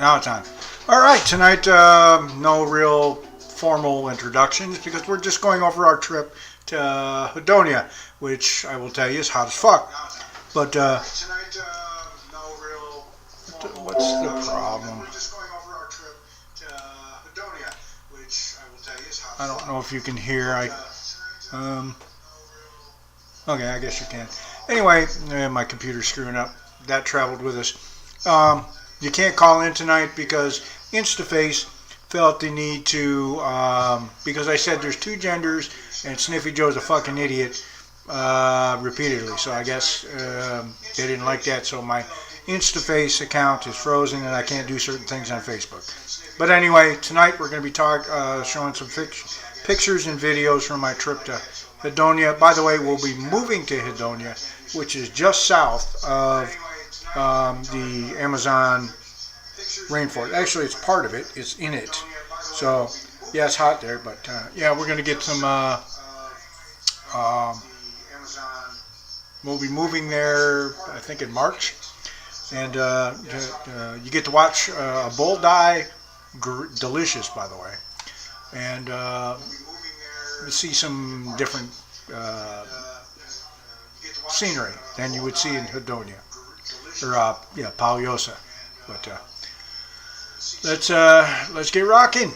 Now it's on. All right, tonight no real formal introductions because we're just going over our trip to Hedonia, which I will tell you is hot as fuck. But tonight no real. What's the problem? We're just going over our trip to Hedonia, which I will tell you is hot as fuck. I don't know if you can hear. Okay, I guess you can. Anyway, my computer's screwing up. That traveled with us. You can't call in tonight because InstaFace felt the need to, because I said there's two genders and Sniffy Joe's a fucking idiot repeatedly. So I guess they didn't like that. So my InstaFace account is frozen and I can't do certain things on Facebook. But anyway, tonight we're going to be showing some pictures and videos from my trip to Hedonia. By the way, we'll be moving to Hedonia, which is just south of the Amazon rainforest. Actually, it's part of it. It's in it. So, yeah, it's hot there. But, yeah, we're going to get some... we'll be moving there, I think, in March. And you get to watch a bull die. Delicious, by the way. And... see some different scenery than you would see in Hedonia or Paliosa. But let's get rocking.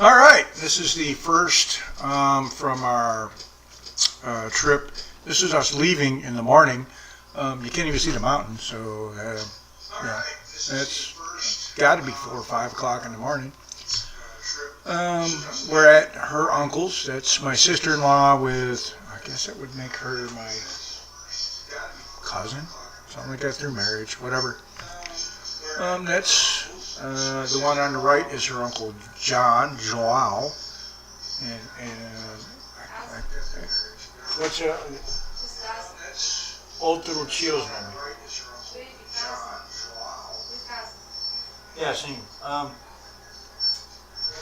All right, this is the first from our trip. This is us leaving in the morning. You can't even see the mountains, so yeah, that's got to be 4 or 5 o'clock in the morning. We're at her uncle's. That's my sister-in-law with, I guess that would make her my cousin, something like that through marriage, whatever. That's the one on the right is her uncle John, Joao, and what's outro tio's nome? Yeah, sim.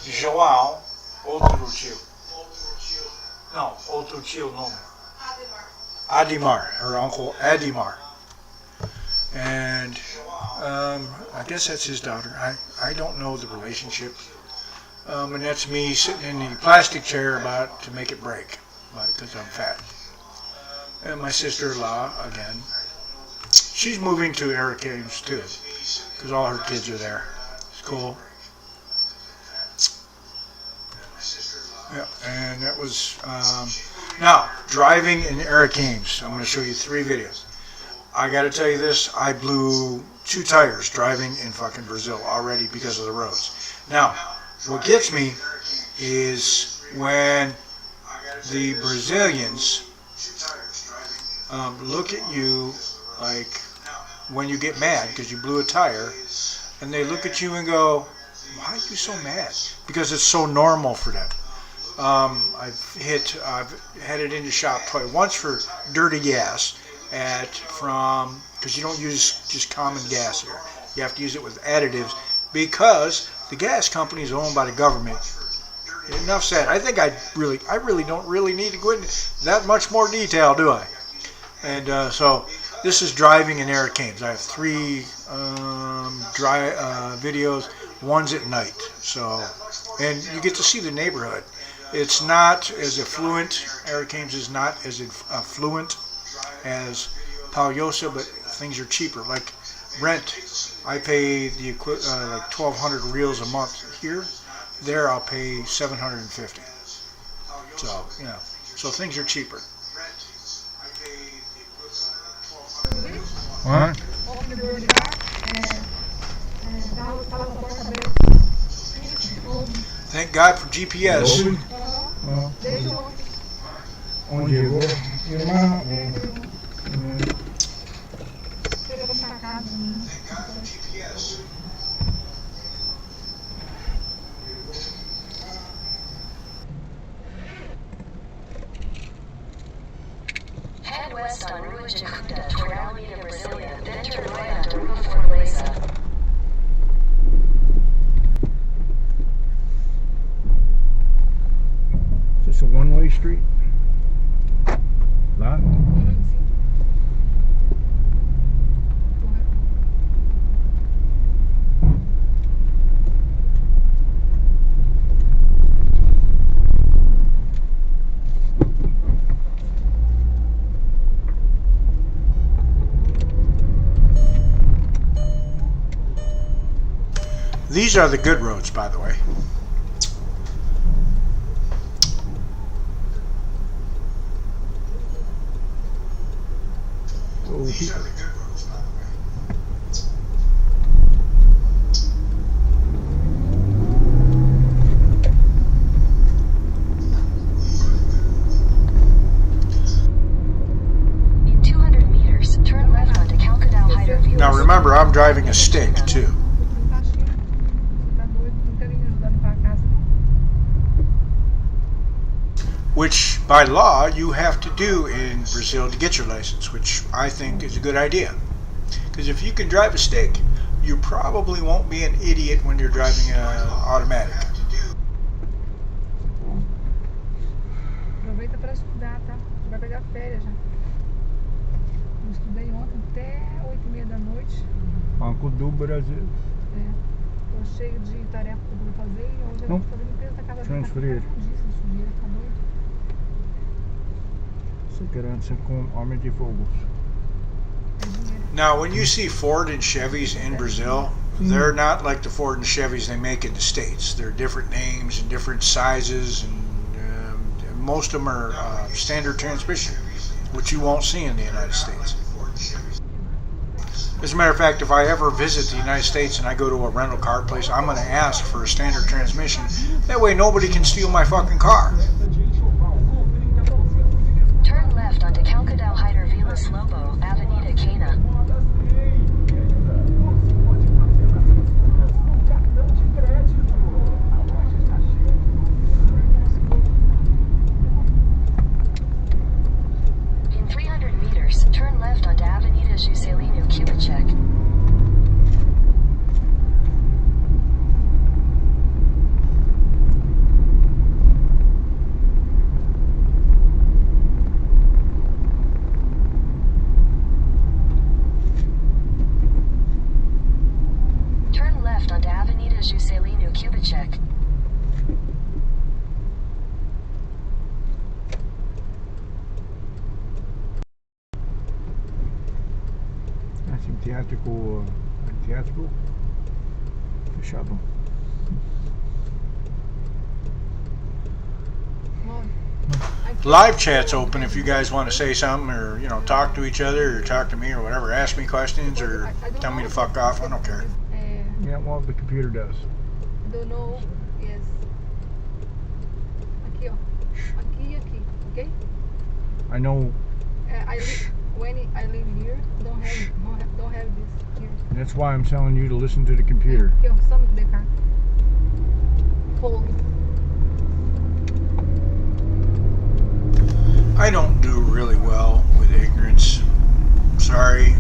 Joao, outro tio. No, outro tio nome. Adimar, her uncle Adimar. And I guess that's his daughter. I don't know the relationship. And that's me sitting in the plastic chair about to make it break, because I'm fat. And my sister-in-law, again, she's moving to Hurricanes too, because all her kids are there. It's cool. Yeah, and that was, now, driving in Hurricanes. I'm going to show you 3 videos. I got to tell you this, I blew 2 tires driving in fucking Brazil already because of the roads. Now, what gets me is when the Brazilians look at you like when you get mad because you blew a tire, and they look at you and go, why are you so mad? Because it's so normal for them. I've had it in the shop twice. Once for dirty gas because you don't use just common gas here. You have to use it with additives because the gas company is owned by the government. Enough said. I think I really don't need to go into that much more detail, do I? And so this is driving in Hurricanes. I have 3 videos. One's at night. So, and you get to see the neighborhood. It's not as affluent. Hurricanes is not as affluent as Palhoça, but things are cheaper. Like rent, I pay the like 1,200 reals a month here. There, I'll pay 750. So, yeah. So things are cheaper. What? Thank God for GPS. Onde eu vou? Thank God for GPS. Head west on Rua Jacuta toward Alameda, Brasilia, then turn right onto Rua Fortaleza. Is this a one-way street? Lá? These are the good roads, by the way. These are the good roads, by the way. In 200 meters, turn left onto Calcadão Hyder View. Now remember, I'm driving a stick too. Which, by law, you have to do in Brazil to get your license, which I think is a good idea. Because if you can drive a stick, you probably won't be an idiot when you're driving an automatic. Aproveita para estudar, tá? Vai pegar férias já. Eu estudei ontem até 8h30 da noite. Banco do Brasil. Tô cheio de tarefa para fazer e hoje eu vou fazer limpeza da casa dele. Transferir. Sujeira, tá doido? Segurança com homem de fogo. Now, when you see Ford and Chevys in Brazil, they're not like the Ford and Chevys they make in the States. They're different names and different sizes, and most of them are standard transmission, which you won't see in the United States. As a matter of fact, if I ever visit the United States and I go to a rental car place, I'm going to ask for a standard transmission. That way nobody can steal my fucking car. Turn left onto Calcadão Hyder Vila Slobo, Avenida Cana. In 300 meters, turn left onto Avenida Juscelino Kubitschek. Turn left onto Avenida Juscelino Kubitschek. Anfiteátrico fechado. Live chat's open if you guys want to say something or, talk to each other or talk to me or whatever. Ask me questions or tell me to fuck off. I don't care. Yeah, well, the computer does. I don't know, yes. Aqui Aqui e aqui, ok? I know. When I live here, don't have this here. That's why I'm telling you to listen to the computer. Aqui, ó, some the car. Foley. I don't do really well with ignorance. Sorry.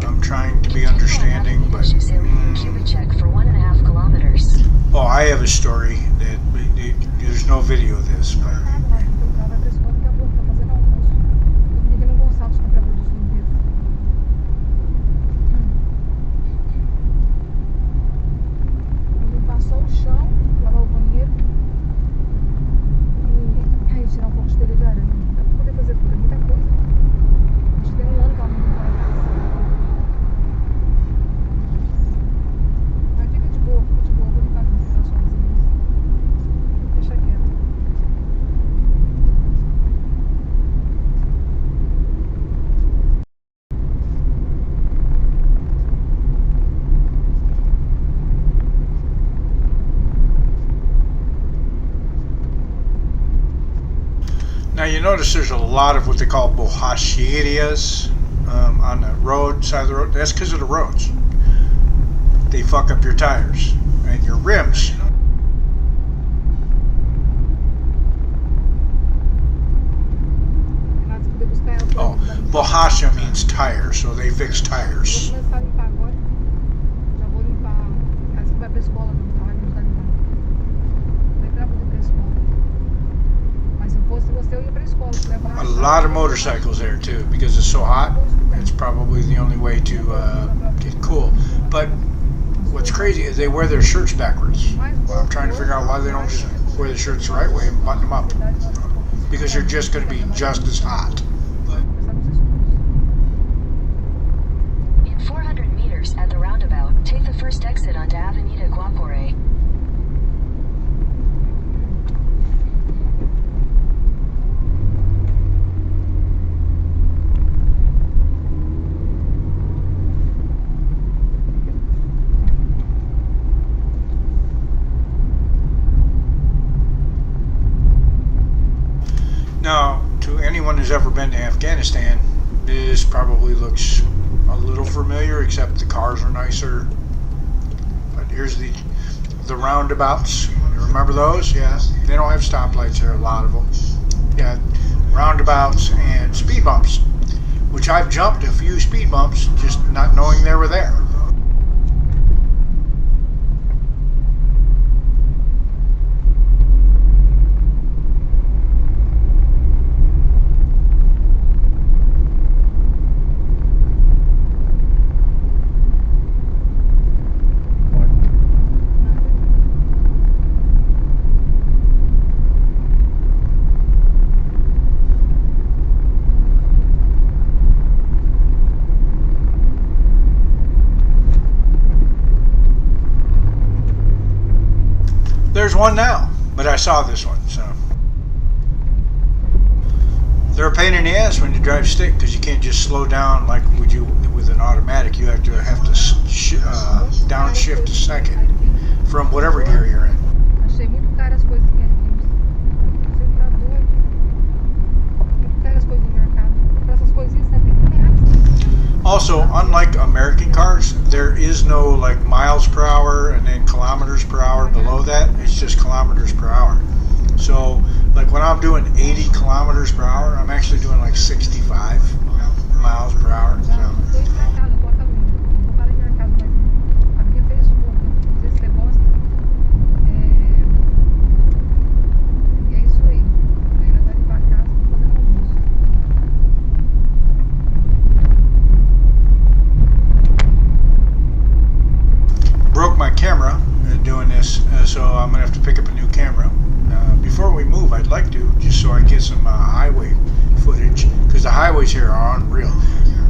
I'm trying to be understanding, but Cubic check for 1.5 kilometers. oh, I have a story that there's no video of this, but Só o chão, lavar o banheiro e tirar um pouco de telha de aranha. Dá pra poder fazer tudo, é muita coisa. A gente tem um ano que ela não limpa a casa. Mas fica de boa, vou limpar aqui ela sozinha. Deixa quieto. now you notice there's a lot of what they call borracherias on the road side of the road. That's because of the roads. They fuck up your tires and your rims. Oh, borracha means tire, so they fix tires. Vou começar a limpar agora. Já vou limpar. Essa que vai pra escola, não vai me ajudar a limpar. Vou entrar pra ir pra escola. Mas se eu fosse você, eu ia pra escola. A lot of motorcycles there too, because it's so hot. It's probably the only way to get cool. But what's crazy is they wear their shirts backwards. Well, I'm trying to figure out why they don't just wear the shirts the right way and button them up. Because you're just going to be just as hot. In 400 meters at the roundabout, take the first exit onto Avenida Guapore. Now, to anyone who's ever been to Afghanistan, this probably looks a little familiar, except the cars are nicer. But here's the roundabouts. You remember those? Yeah. They don't have stoplights here, a lot of them. Yeah, roundabouts and speed bumps, which I've jumped a few speed bumps just not knowing they were there. There's one now, but I saw this one, so. They're a pain in the ass when you drive stick because you can't just slow down like would you with an automatic. You have to downshift a second from whatever gear you're in. Achei muito caro as coisas que ele fez. Você tá doido? Muito caro as coisas no mercado. Para essas coisinhas, R$70. Also, unlike American cars, there is no like miles per hour and then kilometers per hour below that. It's just kilometers per hour. So, like when I'm doing 80 kilometers per hour, I'm actually doing like 65 miles per hour. So. Broke my camera doing this, so I'm gonna have to pick up a new camera. Before we move, I'd like to, just so I get some highway footage, because the highways here are unreal.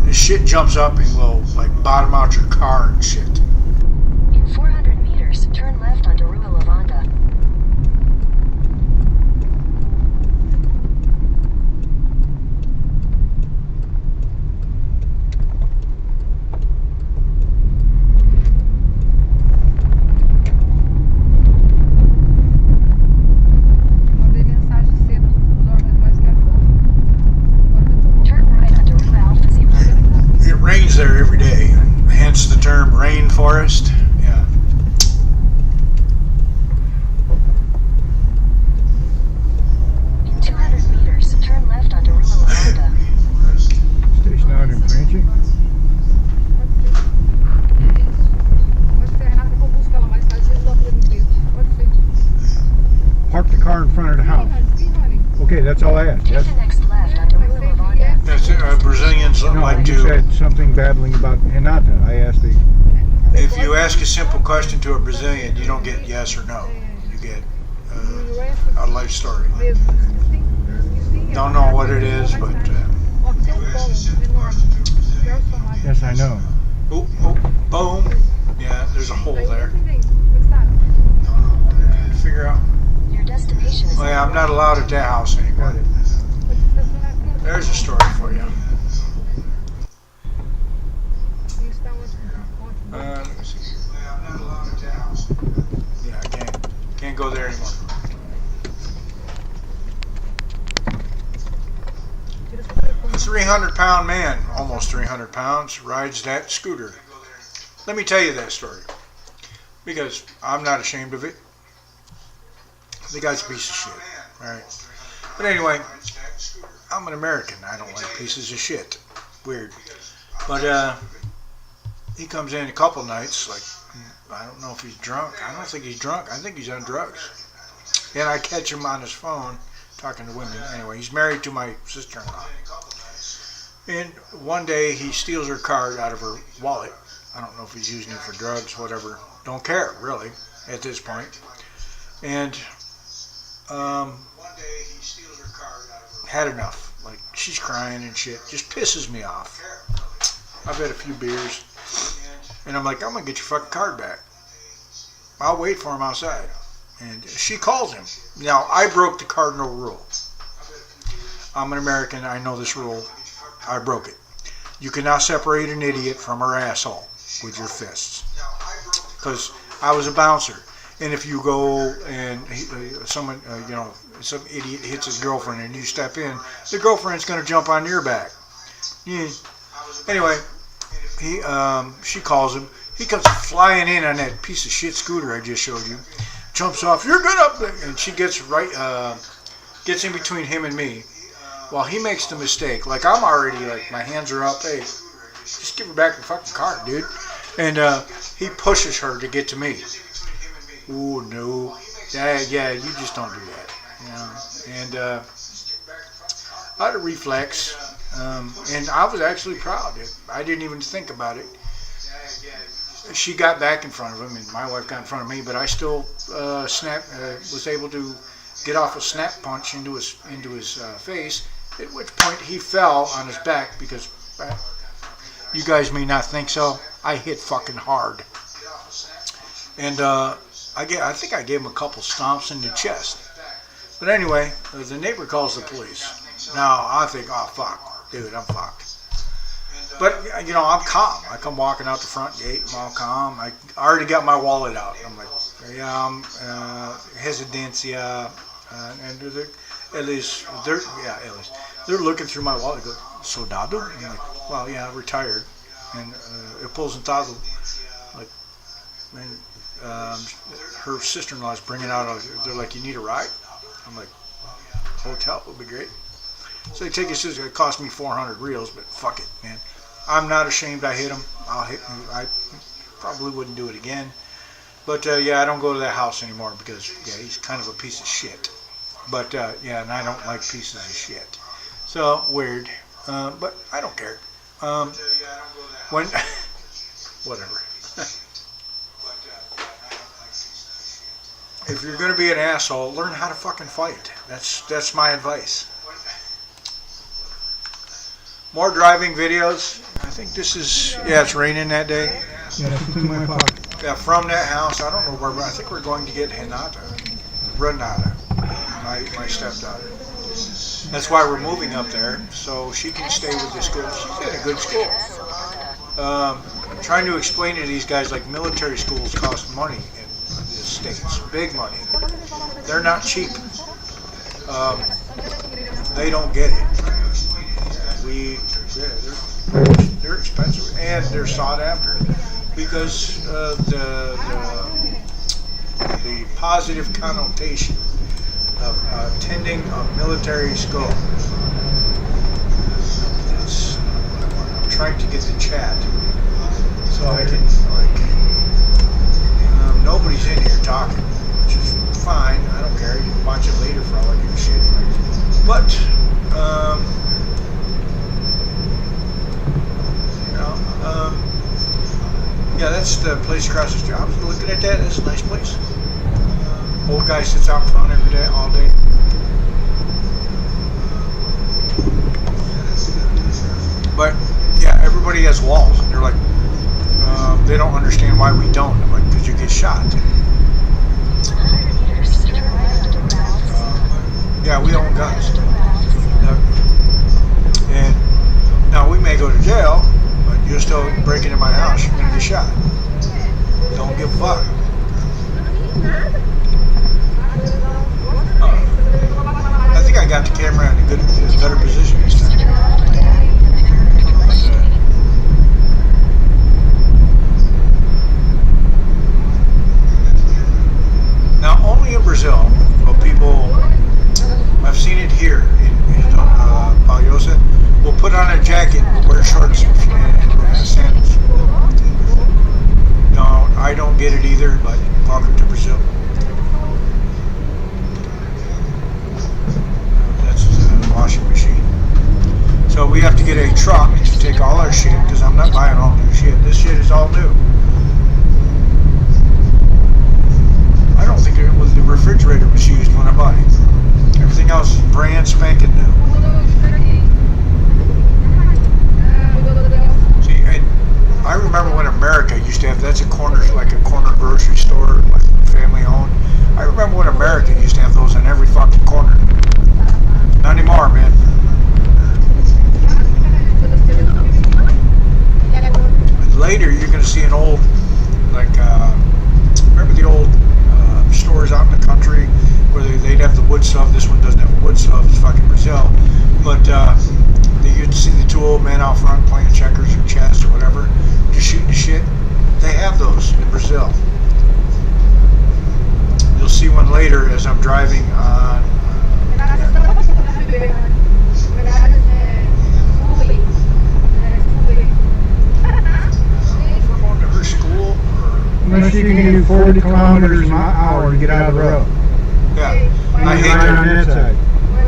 This shit jumps up and will like bottom out your car and shit. In 400 meters, turn left onto Rua Lavanda. Mandei mensagem rains there every day, hence the term rainforest. Yeah. In 200 meters, turn left onto Rua Lambda. Station out in Franchi. Pode ser, Renata, que eu busco ela mais tarde, vocês vão fazer no preço. Pode ser. Park the car in front of the house. Sim, honey. Okay, that's all I asked. Take Yes? the next left onto Rua Lambda. That's Brazilians No, like you to. said something babbling about Renata. I asked the. If you ask a simple question to a Brazilian, you don't get yes or no. You get a life story. Don't know what it is, but. Ó, tem polo enorme. Quero somar. Yes, I know. Oh, boom. Yeah, there's a hole there. Figure out. Your destination is Oh yeah, I'm not allowed at that house anymore. There's a story for you. Let me see. I'm not allowed at that house. Yeah, I can't go there anymore. A 300-pound man, almost 300 pounds, rides that scooter. Let me tell you that story, because I'm not ashamed of it. The guy's a piece of shit, right? But anyway, I'm an American. I don't like pieces of shit. Weird. But he comes in a couple nights, like, I don't know if he's drunk. I don't think he's drunk. I think he's on drugs. And I catch him on his phone talking to women. Anyway, he's married to my sister-in-law. And one day he steals her card out of her wallet. I don't know if he's using it for drugs, whatever. Don't care, really, at this point. And one day he steals her card out of her. Had enough. Like, she's crying and shit. Just pisses me off. I've had a few beers. And I'm like, I'm going to get your fucking card back. I'll wait for him outside. And she calls him. Now, I broke the cardinal rule. I'm an American. I know this rule. I broke it. You cannot separate an idiot from her asshole with your fists. Because I was a bouncer. And if you go and someone, some idiot hits his girlfriend and you step in, the girlfriend's going to jump on your back. Yeah. Anyway, she calls him. He comes flying in on that piece of shit scooter I just showed you. Jumps off. You're good up there. And she gets gets in between him and me. Well, he makes the mistake. Like, I'm already, like, my hands are up. Hey, just give her back the fucking car, dude. And he pushes her to get to me. Ooh, no. Yeah, you just don't do that. You know? And I had a reflex. And I was actually proud. I didn't even think about it. She got back in front of him, and my wife got in front of me, but I still was able to get off a snap punch into his face, at which point he fell on his back because you guys may not think so. I hit fucking hard. And I think I gave him a couple stomps in the chest. But anyway, the neighbor calls the police. Now I think, oh fuck, dude, I'm fucked. But, I'm calm. I come walking out the front gate, I'm all calm. I already got my wallet out. I'm like, hesidencia, and Elis, they're looking through my wallet. They go, soldado? And I'm like, well, yeah, retired. And aposentado. Like, and her sister-in-law is bringing out, they're like, you need a ride? I'm like, hotel would be great. So they take his sister. It cost me 400 reals, but fuck it, man. I'm not ashamed I hit him. I probably wouldn't do it again. But I don't go to that house anymore because he's kind of a piece of shit. But and I don't like pieces of shit. So weird. But I don't care. When whatever. If you're gonna be an asshole, learn how to fucking fight. That's my advice. More driving videos. I think this is, it's raining that day. Yeah, that's in my pocket. Yeah, from that house, I don't know where, but I think we're going to get Renata, my stepdaughter. That's why we're moving up there, so she can stay with the school. She's in a good school. Trying to explain to these guys, like, military schools cost money in the States, big money. They're not cheap. They don't get it. They're expensive. they're sought after because of the positive connotation of attending a military school. That's what I want. I'm trying to get the chat so I can nobody's in here talking, which is fine. I don't care. You can watch it later for all I give a shit. But yeah, that's the place across the street. I was looking at that. That's a nice place. Old guy sits out in front every day, all day. But yeah, everybody has walls, and they're like, they don't understand why we don't. I'm like, because you get shot. Yeah, we own guns. And now we may go to jail, but you're still breaking in my house. You're gonna get shot. Don't give a fuck. I think I got the camera in a better position this time. Now, only in Brazil will people, I've seen it here in Palhoça, will put on a jacket, wear shorts and sandals. No, I don't get it either, but welcome to Brazil. That's the washing machine. So we have to get a truck to take all our shit, because I'm not buying all new shit. This shit is all new. I don't think it was the refrigerator was used when I bought it. Everything else is brand spanking new. See, and I remember when America used to have, that's a corner, like a corner grocery store, like family owned. I remember when America used to have those in every fucking corner. Not anymore, man. Later, you're going to see an old, like, remember the old stores out in the country where they'd have the wood stove. This one doesn't have wood stove. It's fucking Brazil. But you'd see the two old men out front playing checkers or chess or whatever, just shooting the shit. They have those in Brazil. You'll see one later as I'm driving on. Going to her school. Unless you can do 40 kilometers an hour to get out of the road. Yeah, I hate right on that. that side.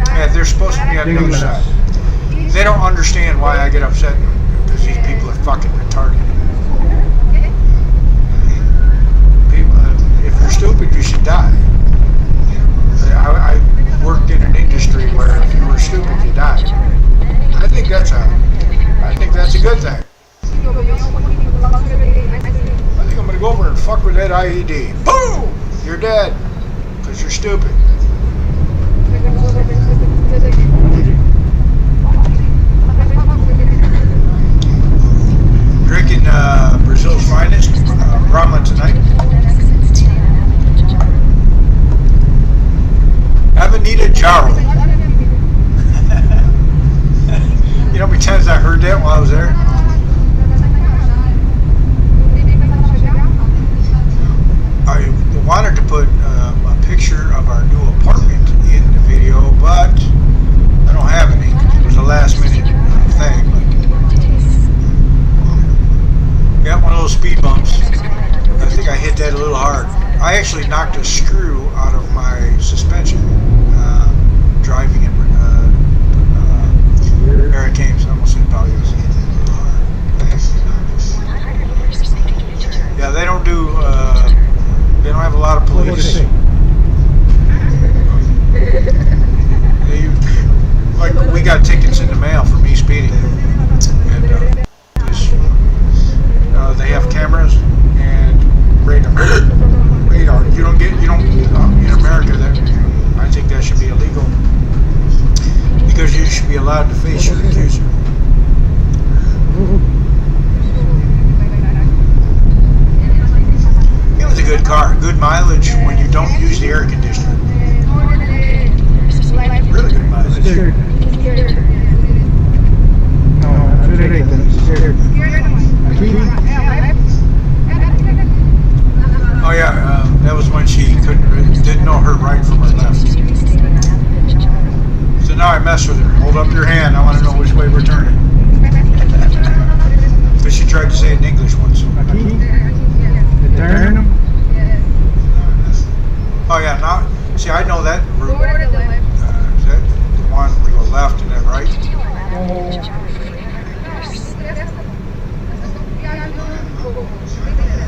Yeah, they're supposed to be on the other side. They don't understand why I get upset because these people are fucking retarded. People, if you're stupid, you should die. I worked in an industry where if you were stupid, you died. I think that's a good thing. I think I'm gonna go over and fuck with that IED. Boom! You're dead because you're stupid. Drinking Brazil's finest Brahma tonight. Avenida Jaro. You know how many times I heard that while I was there? I wanted to put a picture of our new apartment in the video, but I don't have any. It was a last minute thing. Got one of those speed bumps. I think I hit that a little hard. I actually knocked a screw out of my suspension driving in Hurricanes. I almost said Palhoça. Yeah, they don't do. They don't have a lot of police. Like we got tickets in the mail for me speeding, and they have cameras and radar. Radar. You don't in America. That I think that should be illegal because you should be allowed to face your accuser. It was a good car, good mileage when you don't use the air conditioner. Really good mileage. No, that's what I think. I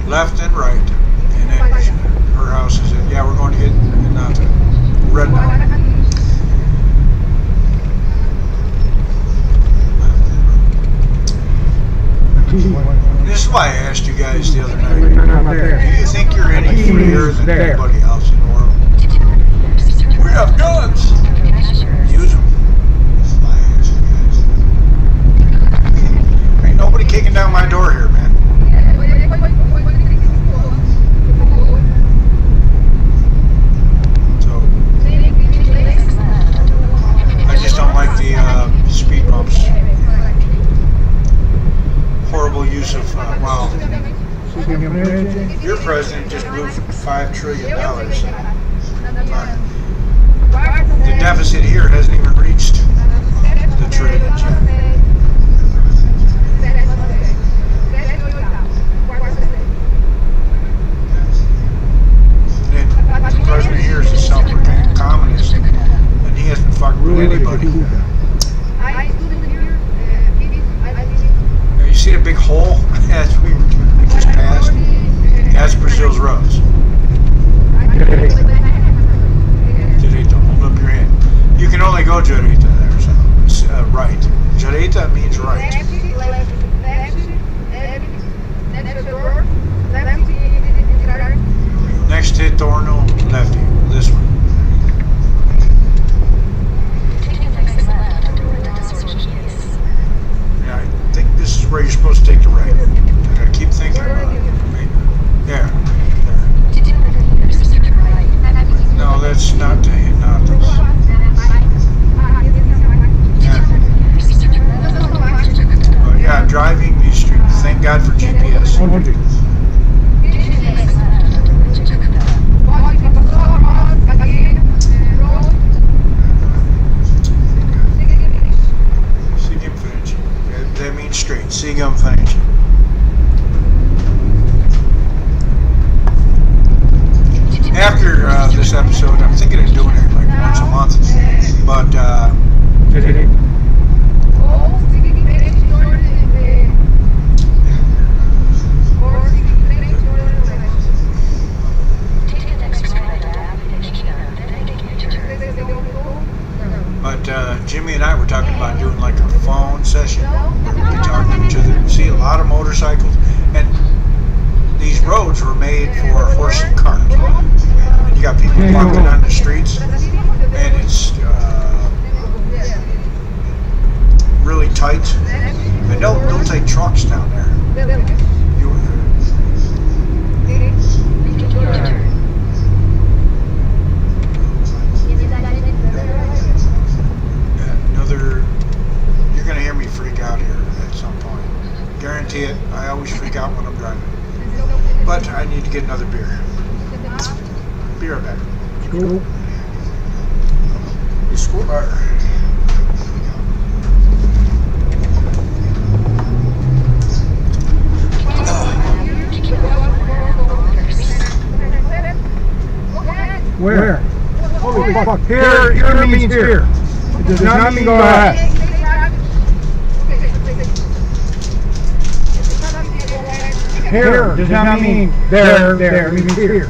left and right, and then her house is it. Yeah, we're going to get not Red Mountain. This is why I asked you guys the other night. Do you think you're any freer than anybody else in the world? We have guns. Use them. Ain't nobody kicking down my door here, man. So I just don't like the speed bumps. Horrible use of well, your president just blew $5 trillion. The deficit here hasn't even reached the trillions yet. And the president here is a self-proclaimed communist, and he hasn't fucked with anybody. Now, you see the big hole as we just passed? That's Brazil's roads. Direita, hold up your hand. You can only go Direita there, so right. Direita means right. Next retorno, lefty. This one. Yeah, I think this is where you're supposed to take the right. I gotta keep thinking about it. Yeah. There. No, that's not this. Yeah, I'm driving these streets. Thank God for GPS. That means straight. Sigam Financial. After this episode, I'm thinking of doing it like once a month, but Jimmy and I were talking about doing like a phone session where we could talk to each other. See a lot of motorcycles, and these roads were made for horse and cart. And you got people walking on the streets, and it's really tight. And they'll take trucks down there. You're gonna hear me freak out here at some point. Guarantee it. I always freak out when I'm driving. But I need to get another beer. Be right back. Cool. Where? Holy fuck. Here means here. It does not mean go ahead. Here does not mean there, it means here.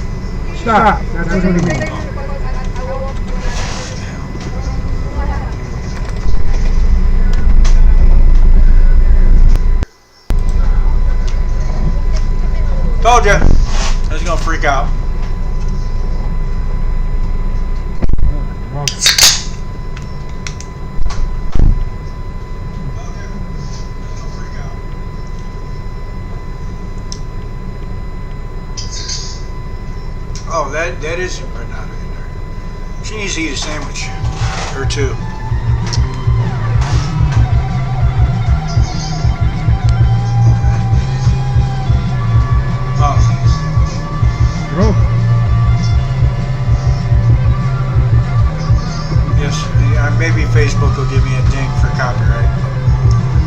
Stop. That's what it means. Told ya. I was gonna freak out. Oh, that is Renata in there. She needs to eat a sandwich. Or two. Oh. Yes, maybe Facebook will give me a ding for copyright.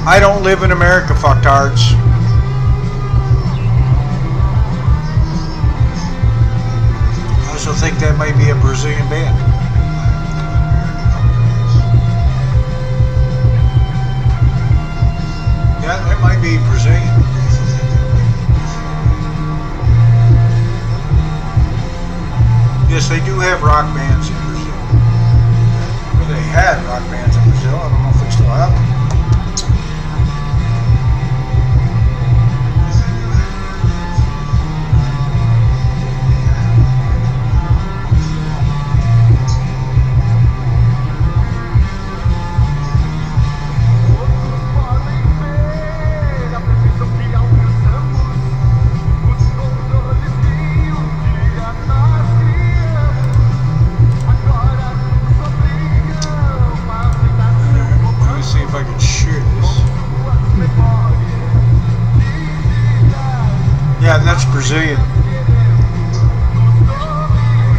I don't live in America, fucktards. I also think that might be a Brazilian band. Yeah, that might be Brazilian. Yes, they do have rock bands in Brazil. Well, they had rock bands in Brazil. I don't know if they still have them. If I can share this. Yeah, that's Brazilian.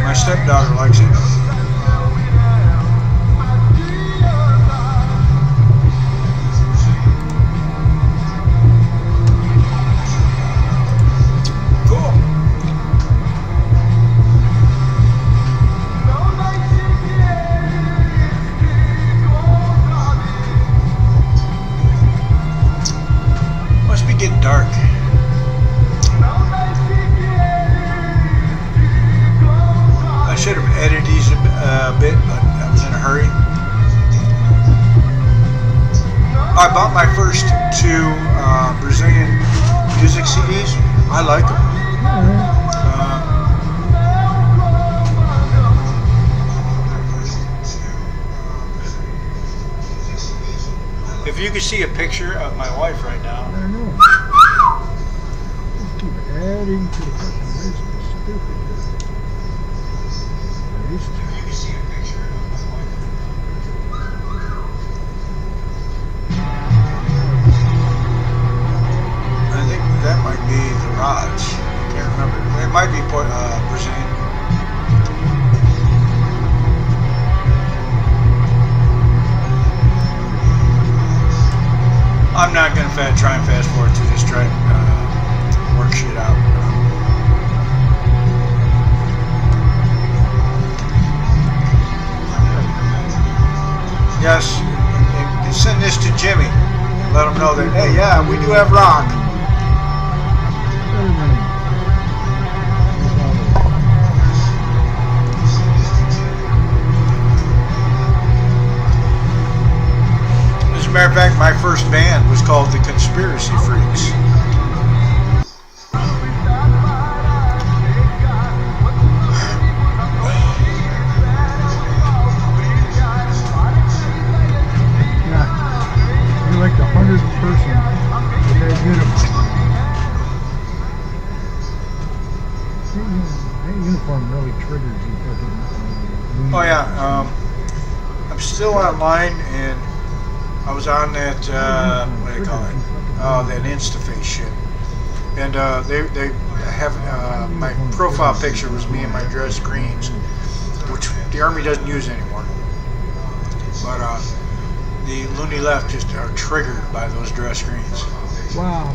My stepdaughter likes it. Cool. Must be getting dark. I should have edited these a bit, but I was in a hurry. I bought my first two Brazilian music CDs. I like them. If you could see a picture of my wife right now. I know. Just keep adding to the fucking list. It's stupid. Paste. You can see a picture of my wife. I think that might be the Raj. I can't remember. It might be Brazilian. I'm not going to try and fast forward to this, try and work shit out. Yes, and send this to Jimmy. Let him know that, hey, yeah, we do have rock. As a matter of fact, my first band was called the Conspiracy Freaks. Yeah, you're like the 100th person with that uniform. That uniform really triggers you fucking. Oh yeah, I'm still online, and I was on that what do you call it? Oh, that InstaFace shit. And they have my profile picture was me in my dress greens, which the Army doesn't use anymore. But the loony left just are triggered by those dress greens. Wow,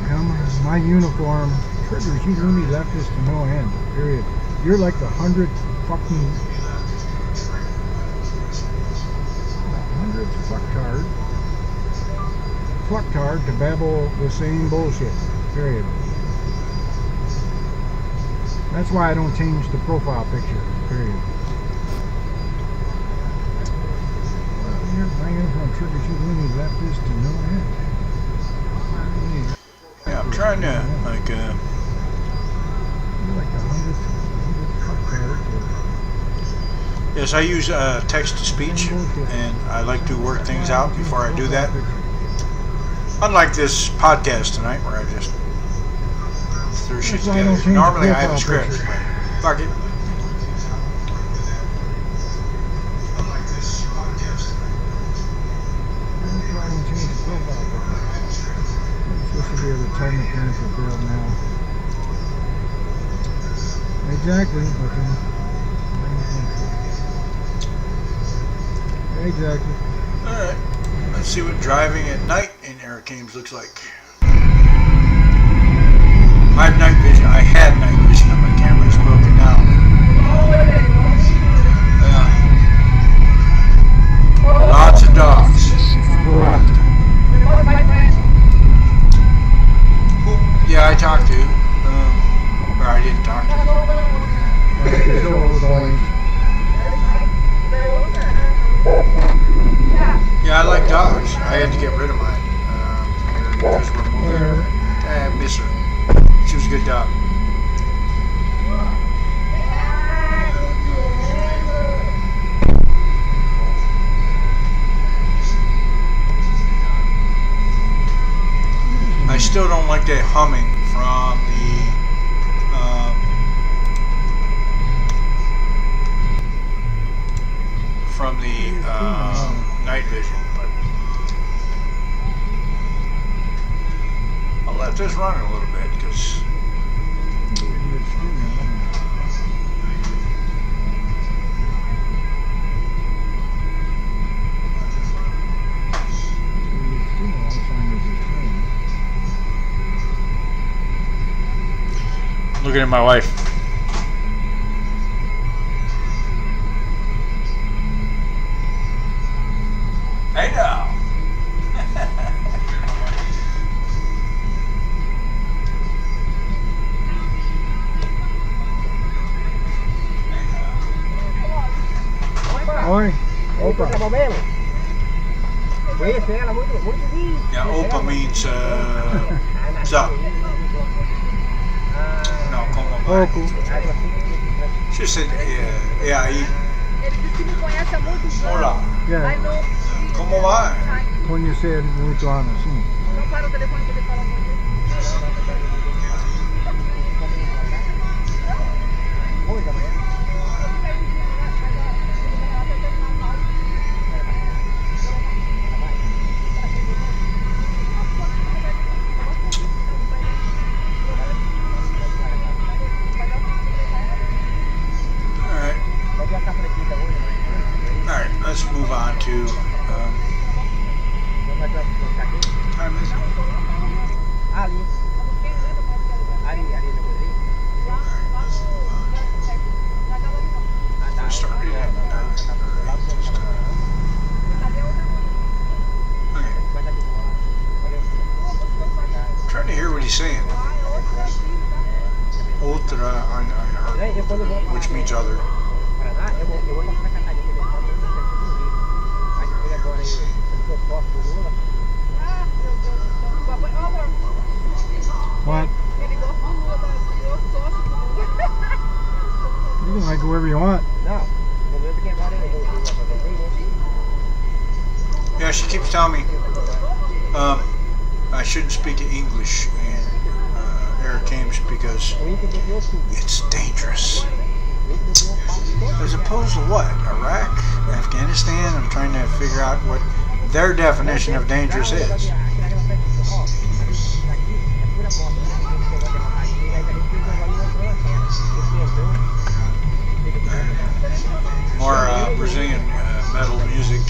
my uniform triggers you loony leftists to no end. Period. You're like the 100th fucking 100th fucktard to babble the same bullshit. Period. That's why I don't change the profile picture. Period. My uniform triggers you loony leftists to no end. Yeah, I'm trying to like. You're like the 100th fucktard. Yes, I use text to speech, and I like to work things out before I do that. Unlike this podcast tonight, where I just threw shit together. Normally I have a script, but fuck it. Supposed to be a retirement plan for Bill now. Exactly. Exactly. Alright, let's see what driving at night in Eric Ames looks like. I have night vision. I had night vision on my camera. It's broken now. Lots of dogs. Yeah, I talked to. Or I didn't talk to. miss her. She was a good dog. I still don't like that humming from the night vision, but I'll let this run a little bit because looking at my wife. Hey now. Oi, opa. Yeah, opa means sup. No, como vai. Oco. She said, é aí. Ele disse que me conhece há muitos anos. Olá. Yeah, Ai, não. Como vai? conhecer muito anos, sim. Não para o telefone para ele falar muito. Alright, let's move on to time is it? We started at 9. Okay. I'm trying to hear what he's saying. Outra, I heard, which means other. What? You can like whoever you want. Yeah, she keeps telling me I shouldn't speak English in Eric Ames because it's dangerous. As opposed to what? Iraq? Afghanistan? I'm trying to figure out what their definition of dangerous is. More Brazilian metal music.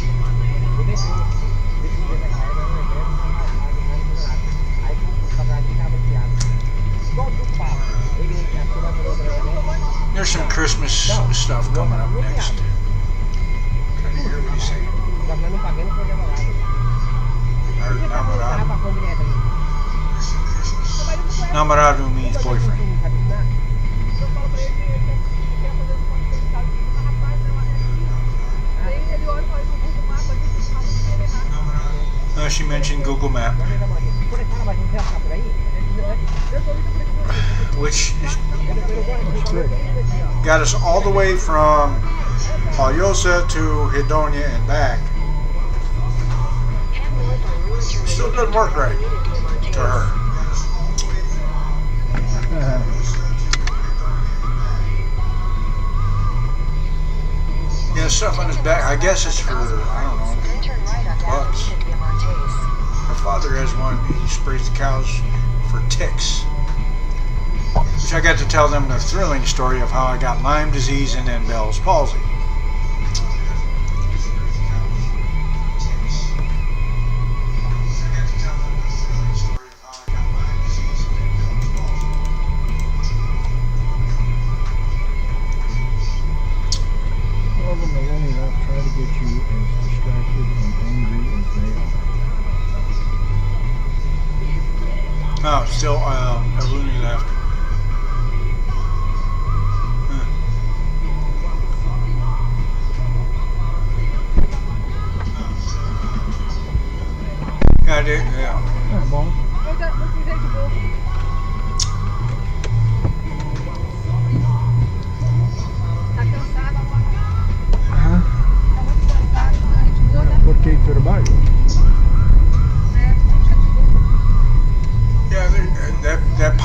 There's some Christmas stuff coming up next. Trying to hear what he's saying. Namorado means boyfriend. She mentioned Google Map, which got us all the way from Palhoça to Hedonia and back. Still doesn't work right to her. Yeah, stuff on his back. I guess it's for, I don't know, bugs. Her father has one. He sprays the cows for ticks. Which I got to tell them the thrilling story of how I got Lyme disease and then Bell's palsy. All the millennials try to get you as distracted and angry as they are. Oh, still a loony left. Yeah, I did. Yeah. É bom. Muito jeito bobo.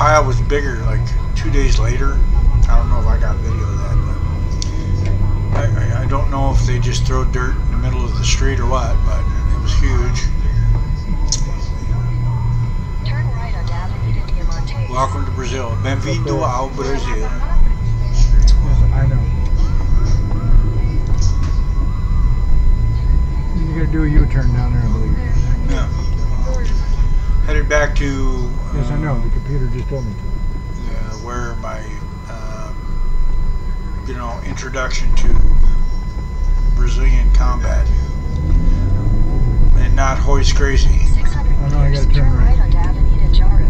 pile was bigger like 2 days later. I don't know if I got video of that, but I don't know if they just throw dirt in the middle of the street or what, but it was huge. Turn right onto Avenida Diamante. Welcome to Brazil. Bem-vindo ao Brasil. Yes, I know. You gotta do a U-turn down there, I believe. Yeah. Headed back to Yes, I know. The computer just told me to. where my introduction to Brazilian combat, and not hoist crazy. 600 Oh, no, I meters, gotta turn turn right. right onto Avenida Jaro.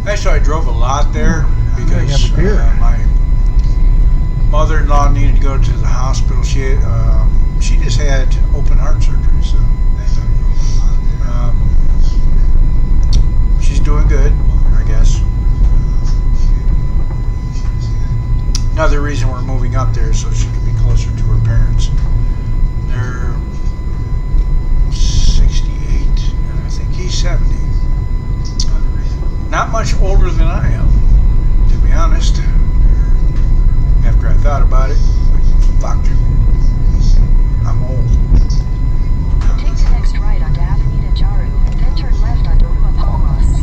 Actually, I drove a lot there because have a beer. my mother-in-law needed to go to the hospital. She just had open heart surgery, so she's doing good, I guess. Another reason we're moving up there so she can be closer to her parents. They're 68, and I think he's 70. Not much older than I am, to be honest. After I thought about it, fuck, I'm old. Take the next right onto Avenida Jaro, then turn left onto Rua Palmas.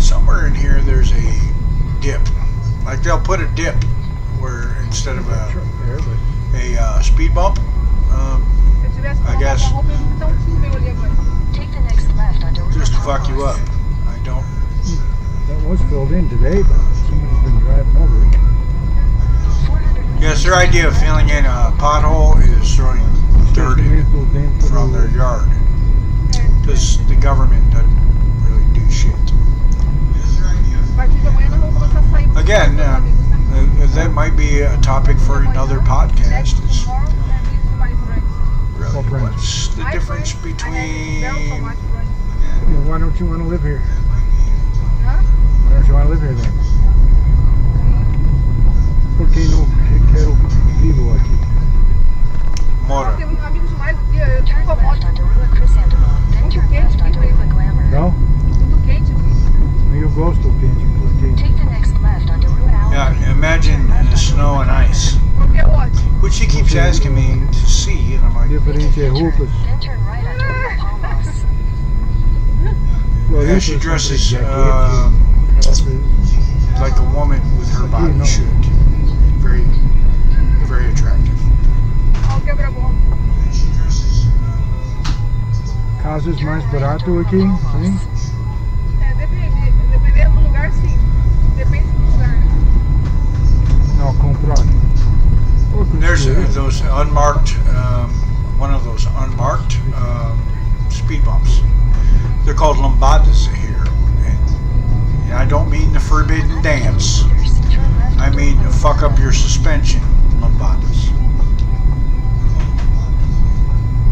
Somewhere in here there's a dip. Like they'll put a dip where instead of a There, but speed bump, I guess, Take the next left onto Rua just to Palmas. fuck you up. I don't. that was filled in today, but somebody's been driving over it. 400 Yes, their idea of filling in a pothole is throwing dirt in it from their yard. Because the government doesn't really do shit. Again, that might be a topic for another podcast. Is really what's the difference between... Why don't you want to live here? Why don't you want to live here then? Por que não quero vivo aqui? Mora. Turn left onto Rua Crisantemo, then turn left onto Rua Glamour. Não? Eu gosto quente, porque Take the next left onto Rua Yeah, Alpine. imagine the snow and ice. Which she keeps asking me to see, and I'm like, diferente é roupas. Then turn right onto Rua Palmas. yeah, she dresses like a woman with her body should. Very, very attractive. Casas mais barato aqui, sim? Dependendo do lugar, sim. Depende do lugar. Não, comprar. There's those unmarked, one of those unmarked speed bumps. They're called lambadas here. And I don't mean the forbidden dance. Turn left I mean fuck up your suspension lambadas.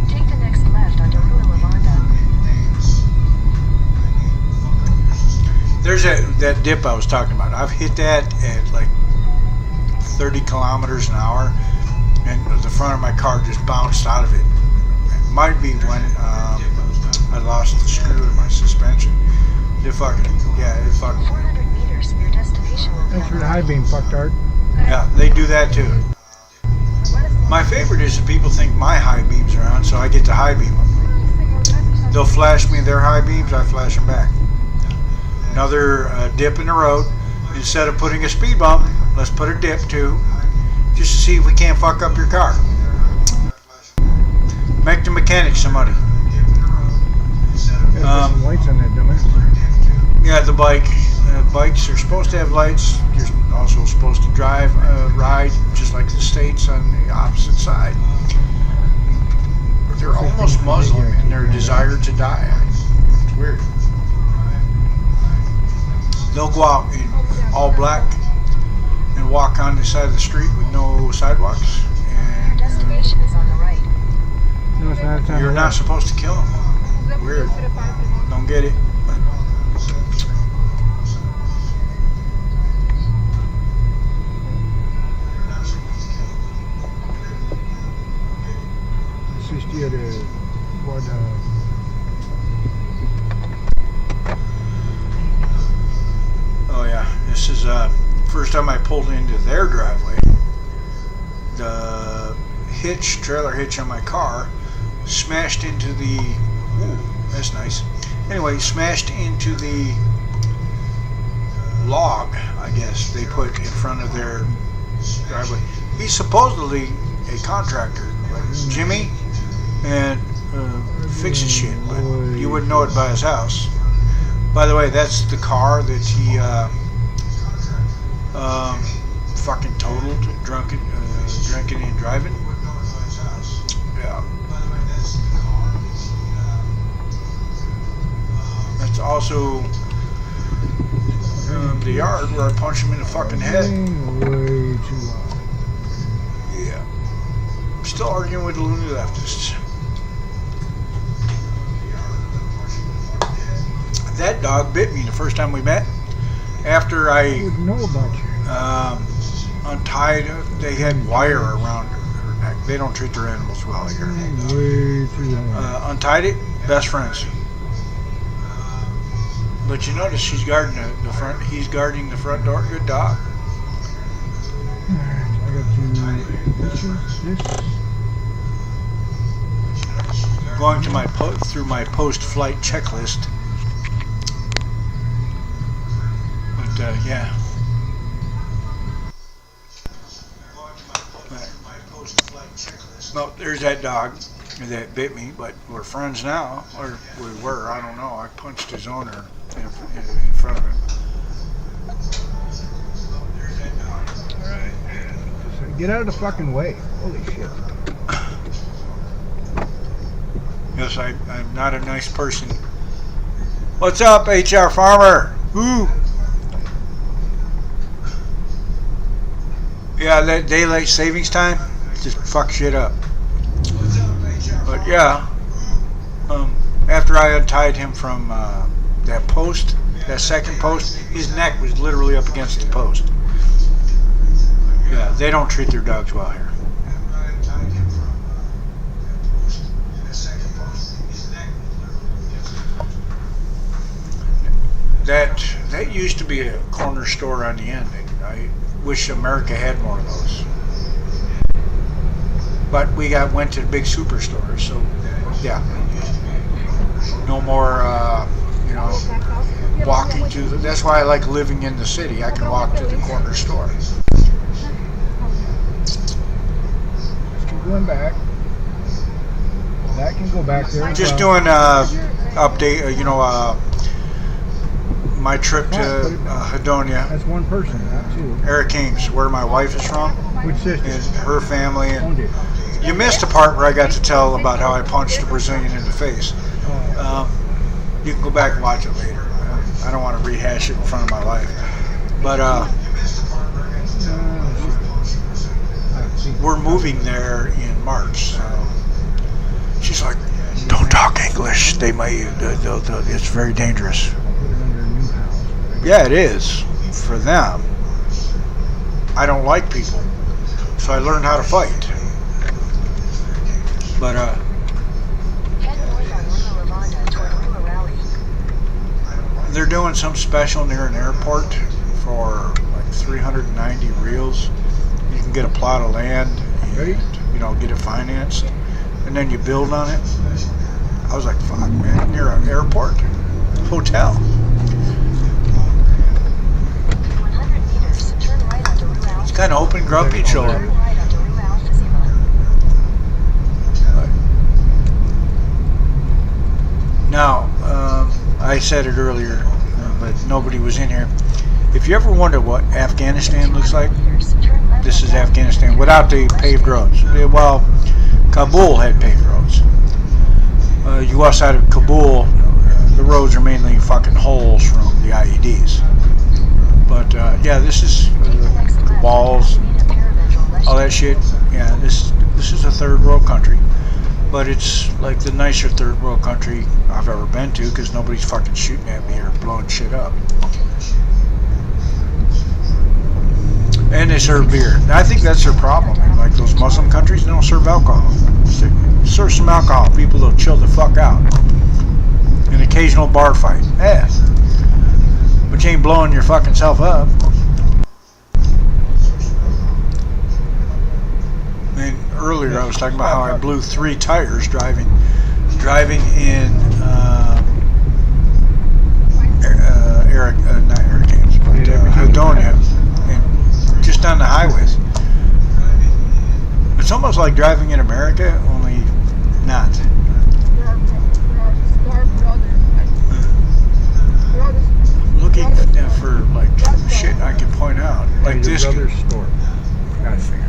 Take the next left onto Rua Lavanda. There's that dip I was talking about. I've hit that at like 30 kilometers an hour, and the front of my car just bounced out of it. It might be when I lost the screw in my suspension. It fucking 400 meters, your destination will Thanks for the high beam, fucktard. yeah, they do that too. My favorite is that people think my high beams are on, so I get to high beam them. They'll flash me their high beams, I flash them back. Another dip in the road. Instead of putting a speed bump, let's put a dip too, just to see if we can't fuck up your car. Make the mechanic some money. Some lights on that, dumbass. Yeah, the bikes are supposed to have lights. You're also supposed to ride just like the States on the opposite side. They're almost Muslim in their desire to die. It's weird. They'll go out in all black and walk on the side of the street with no sidewalks. Your And destination is on the right. No, it's not. It's on you're the not left. supposed to kill them. Weird. Don't get it. But you to what? Oh yeah, this is first time I pulled into their driveway. The trailer hitch on my car smashed into the. Ooh, that's nice. Anyway, smashed into the log, I guess they put in front of their driveway. He's supposedly a contractor, like Jimmy, and fixes shit, but you wouldn't know it by his house. By the way, that's the car that he fucking totaled, drinking and driving. Yeah. That's also the yard where I punched him in the fucking head. Way too loud. Yeah. I'm still arguing with the loony leftists. That dog bit me the first time we met. After I I would know about you. untied, they had wire around her neck. They don't treat their animals well here. Way too loud. Untied it, best friends. But you notice she's guarding the front. He's guarding the front door. Good dog. Alright, I got to this. Going to through my post-flight checklist. But yeah. No, there's that dog that bit me, but we're friends now, or we were. I don't know. I punched his owner in front of him. Alright. Get out of the fucking way. Holy shit. Yes, I'm not a nice person. What's up, HR Farmer? Woo! Yeah, that daylight savings time just fuck shit up. But yeah, after I untied him from that post, that second post, his neck was literally up against the post. Yeah, they don't treat their dogs well here. That used to be a corner store on the end. I wish America had more of those. But we went to the big superstores, so yeah. No more, walking to the. That's why I like living in the city. I can walk to the corner store. Let's keep going back. That can go back there. Just doing update. My trip to Hedonia. That's one person, not two. Eric Ames, where my wife is from, Which sister? and her family. And Owned it. you missed the part where I got to tell about how I punched a Brazilian in the face. You can go back and watch it later. I don't want to rehash it in front of my wife. But we're moving there in March. So she's like, "Don't talk English. They might. It's very dangerous." Yeah, it is for them. I don't like people, so I learned how to fight. But Head north on Lima Lavanda toward Lima Rally. they're doing some special near an airport for like 390 reals. You can get a plot of land, and, get it financed, and then you build on it. I was like, fuck, man, near an airport, hotel. 100 meters, turn right onto Rue Alpha. It's kind of open, grumpy, children. Turn right onto Rue Alpha Zero. Now, I said it earlier, but nobody was in here. If you ever wonder what Afghanistan looks like, this is Afghanistan without the paved roads. Well, Kabul had paved roads. You go outside of Kabul, the roads are mainly fucking holes from the IEDs. But yeah, this is walls, all that shit. Yeah, this is a third world country, but it's like the nicer third world country I've ever been to because nobody's fucking shooting at me or blowing shit up. And they serve beer. And I think that's their problem. In like those Muslim countries, they don't serve alcohol. So serve some alcohol. People will chill the fuck out. An occasional bar fight. Yeah. But you ain't blowing your fucking self up. And earlier I was talking about how I blew 3 tires driving in not Hurricanes, but Hadonia, and just on the highways. It's almost like driving in America, only not. Looking for like shit I can point out, like Your this. brother's store. God damn.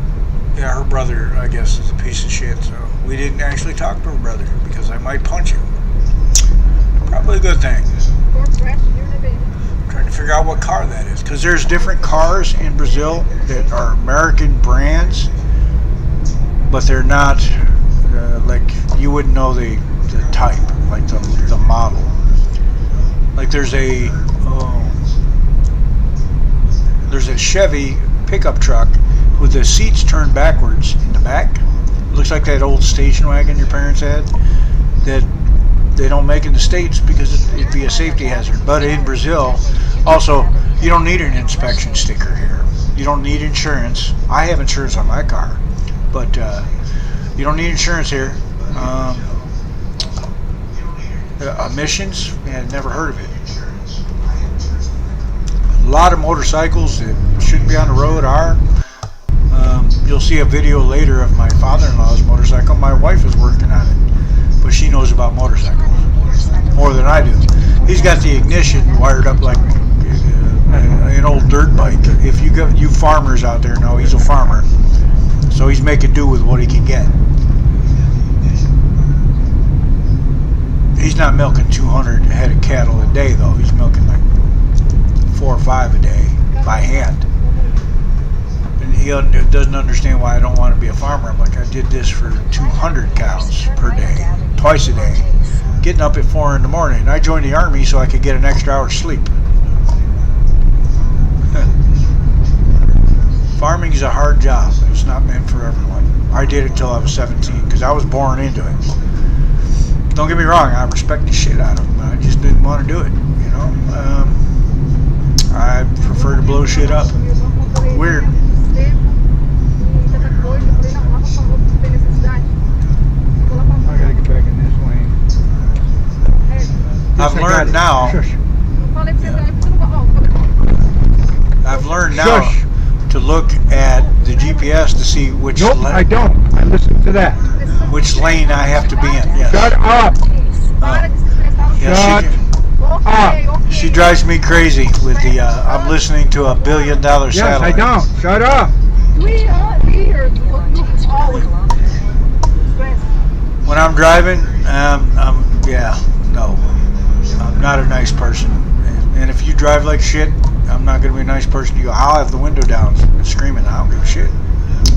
Yeah, her brother, I guess, is a piece of shit. So we didn't actually talk to her brother because I might punch him. Probably a good thing. Trying to figure out what car that is, because there's different cars in Brazil that are American brands, but they're not like you wouldn't know the type, like the model. Like there's a Chevy pickup truck with the seats turned backwards in the back. Looks like that old station wagon your parents had that they don't make in the States because it'd be a safety hazard. But in Brazil, also, you don't need an inspection sticker here. You don't need insurance. I have insurance on my car, but you don't need insurance here. Emissions, man, never heard of it. A lot of motorcycles that shouldn't be on the road are. You'll see a video later of my father-in-law's motorcycle. My wife is working on it, but she knows about motorcycles more than I do. He's got the ignition wired up like an old dirt bike. If you farmers out there know, he's a farmer, so he's making do with what he can get. He's not milking 200 head of cattle a day though. He's milking like 4 or 5 a day by hand. And he doesn't understand why I don't want to be a farmer. I'm like, I did this for 200 cows per day, twice a day, getting up at 4 in the morning. And I joined the Army so I could get an extra hour's sleep. Farming is a hard job. It's not meant for everyone. I did it till I was 17 because I was born into it. Don't get me wrong, I respect the shit out of them. I just didn't want to do it, you know. I prefer to blow shit up. Weird. I gotta get back in this lane. I've learned now. I've learned now to look at the GPS to see which Nope, I don't. I listen to that. which lane I have to be in. Yes. Shut up! Yeah, Up! she drives me crazy with the. I'm listening to $1 billion Yes, satellite. I don't. Shut up! When I'm driving, no, I'm not a nice person. And if you drive like shit, I'm not gonna be a nice person. You go, I'll have the window down and screaming. I don't give a shit.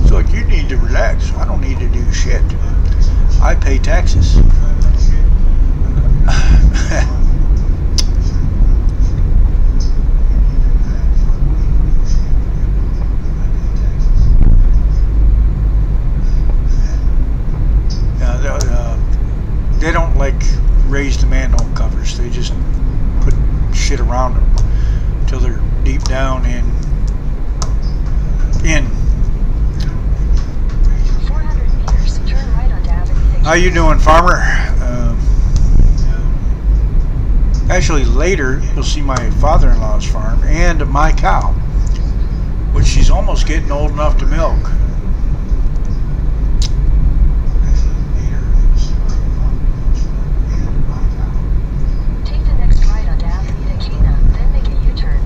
So like, you need to relax. I don't need to do shit. I pay taxes. They don't like raise the manhole covers. They just put shit around them till they're deep down in. 400 meters, turn right onto Avenida. How you doing, farmer? Actually, later you'll see my father-in-law's farm and my cow, which she's almost getting old enough to milk. Take the next right onto Avenida Kina, then make a U-turn.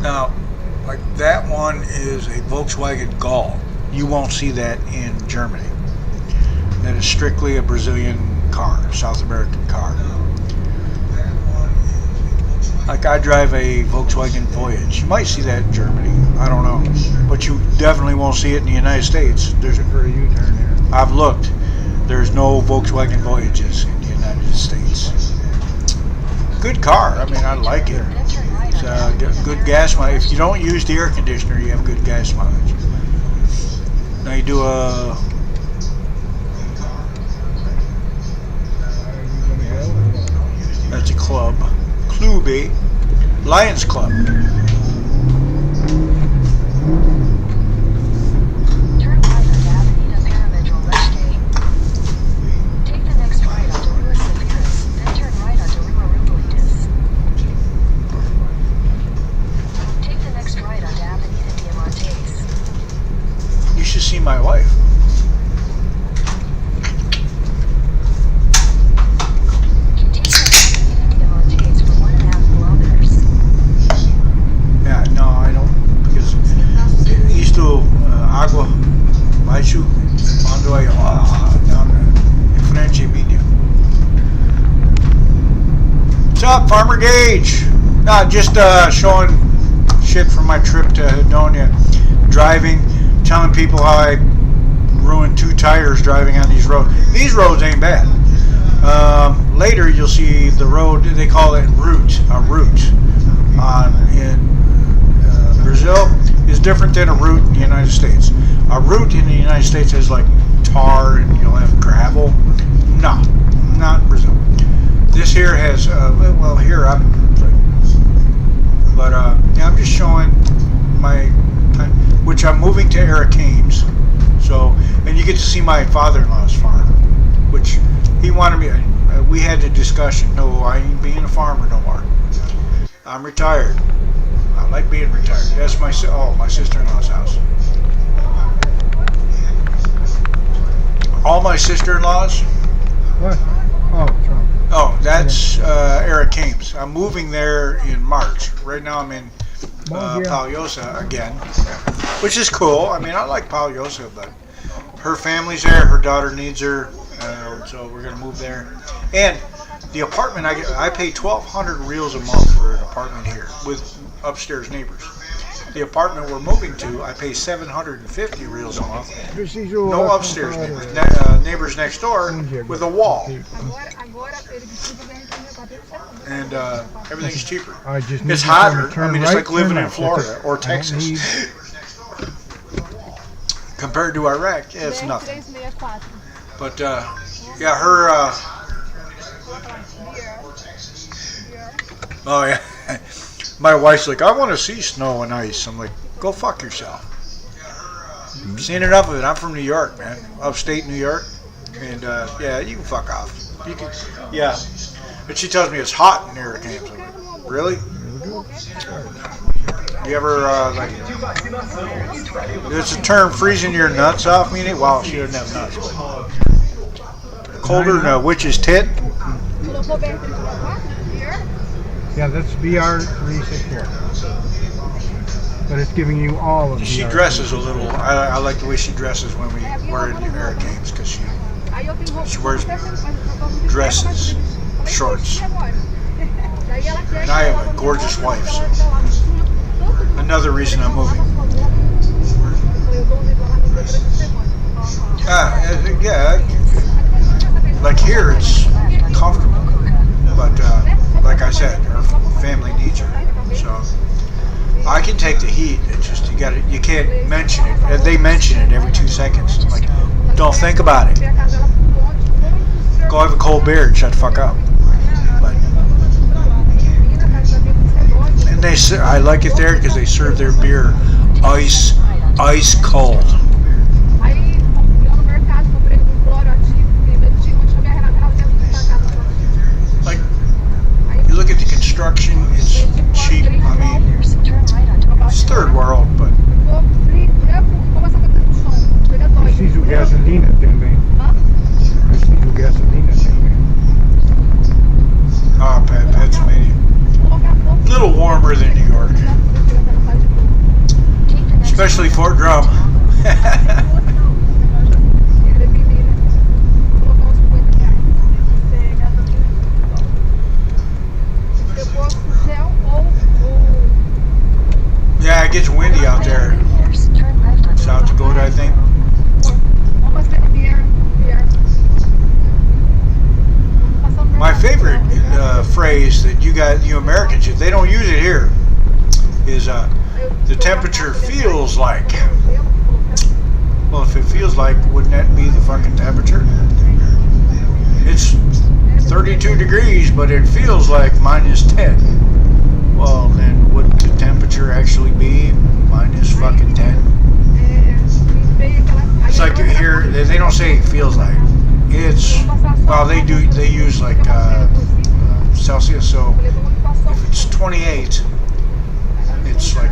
Now, like that one is a Volkswagen Gol. You won't see that in Germany. That is strictly a Brazilian car, South American car. Like I drive a Volkswagen Voyage. You might see that in Germany. I don't know. But you definitely won't see it in the United States. There's For a U-turn here. I've looked. There's no Volkswagen Voyages in the United States. good car. I mean, I like it. It's good gas mileage. If you don't use the air conditioner, you have good gas mileage. Now you do a that's a club, Clube, Lions Club. Turn right onto Avenida Parametro Leste. Take the next right onto Rua Severus, then turn right onto Rua Rubilitas. Take the next right onto Avenida Diamantes. You should see my wife. Continue on Avenida Diamantes for 1.5 kilometers. Yeah, no, I don't, because isto água baixo quando I down in frente minha. What's up, Farmer Gage? Just showing shit from my trip to Hedonia, driving, telling people how I ruined 2 tires driving on these roads. These roads ain't bad. Later you'll see the road, they call it a route in Brazil is different than a route in the United States. A route in the United States has like tar and you'll have gravel. No, not in Brazil. This here has, well here yeah, I'm just showing my time, which I'm moving to Aricanes. So, and you get to see my father-in-law's farm, which he wanted me, we had the discussion, no, I ain't being a farmer no more. I'm retired. I like being retired. That's my sister-in-law's house. All my sister-in-laws. What? Oh, Trump. Oh, that's Eric Kames. I'm moving there in March. Right now I'm in Palhoça again, which is cool. I mean, I like Palhoça, but her family's there. Her daughter needs her, so we're gonna move there. And the apartment I pay 1,200 reals a month for an apartment here with upstairs neighbors. The apartment we're moving to, I pay 750 reals a month. No upstairs neighbors. Neighbors next door with a wall. And everything's cheaper. It's hotter. I mean, it's like living in Florida or Texas. Compared to Iraq, yeah, it's nothing. But yeah, her. Oh yeah. My wife's like, I want to see snow and ice. I'm like, go fuck yourself. Seen enough of it. I'm from New York, man. Upstate New York. And yeah, you can fuck off. You can, yeah. But she tells me it's hot in Aricanes. I'm like, really? You ever, like, there's a term, freezing your nuts off, meaning, well, she doesn't have nuts, but colder than a witch's tit. Yeah, that's BR364. But it's giving you all of She BR364. dresses a little, I like the way she dresses when we're in Aricanes, because she wears dresses, shorts. And I have a gorgeous wife, so another reason I'm moving. Yeah, like here it's comfortable, but like I said, her family needs her, so I can take the heat. It's just you can't mention it. And they mention it every 2 seconds. I'm like, don't think about it. Go have a cold beer and shut the fuck up. But and I like it there because they serve their beer ice cold. Like, you look at the construction, it's cheap. I mean, it's third world, but Preciso gasolina também. Preciso gasolina também. oh, Pennsylvania, a little warmer than New York, especially Fort Drum. use it here is the temperature feels like. Well, if it feels like, wouldn't that be the fucking temperature? It's 32 degrees, but it feels like -10. Well, then wouldn't the temperature actually be minus fucking 10? It's like here, they don't say it feels like. It's, well, they use like Celsius, so if it's 28, it's like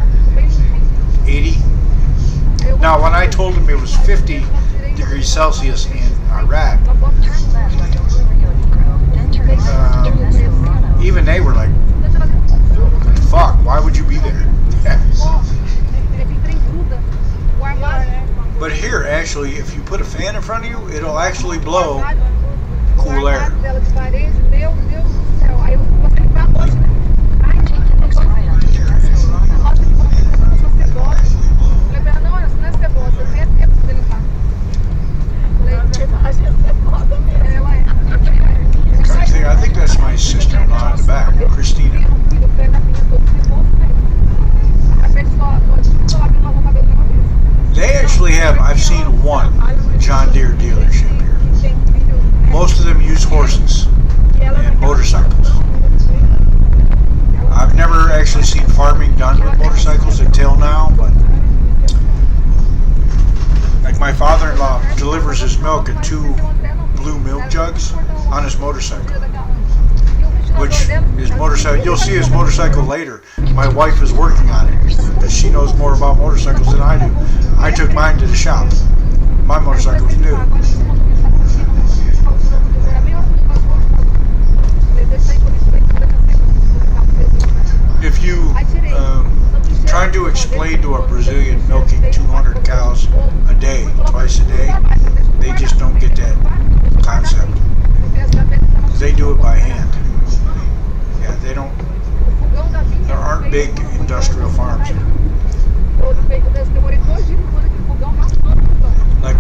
80. Now, when I told them it was 50 degrees Celsius in Iraq, Turn left onto Rio Negro, then turn right onto Mesiano. even they were like, fuck, why would you be there? But here, actually, if you put a fan in front of you, it'll actually blow cool air. Take the next right onto Mesiano. I think that's my sister-in-law in the back, Christina. They actually have, I've seen one John Deere dealership here. Most of them use horses and motorcycles. I've never actually seen farming done with motorcycles until now, but like my father-in-law delivers his milk in 2 blue milk jugs on his motorcycle, which is motorcycle. You'll see his motorcycle later. My wife is working on it because she knows more about motorcycles than I do. I took mine to the shop. My motorcycle's new. If you trying to explain to a Brazilian milking 200 cows a day, twice a day, they just don't get that concept. They do it by hand. Yeah, they don't. There aren't big industrial farms here. Like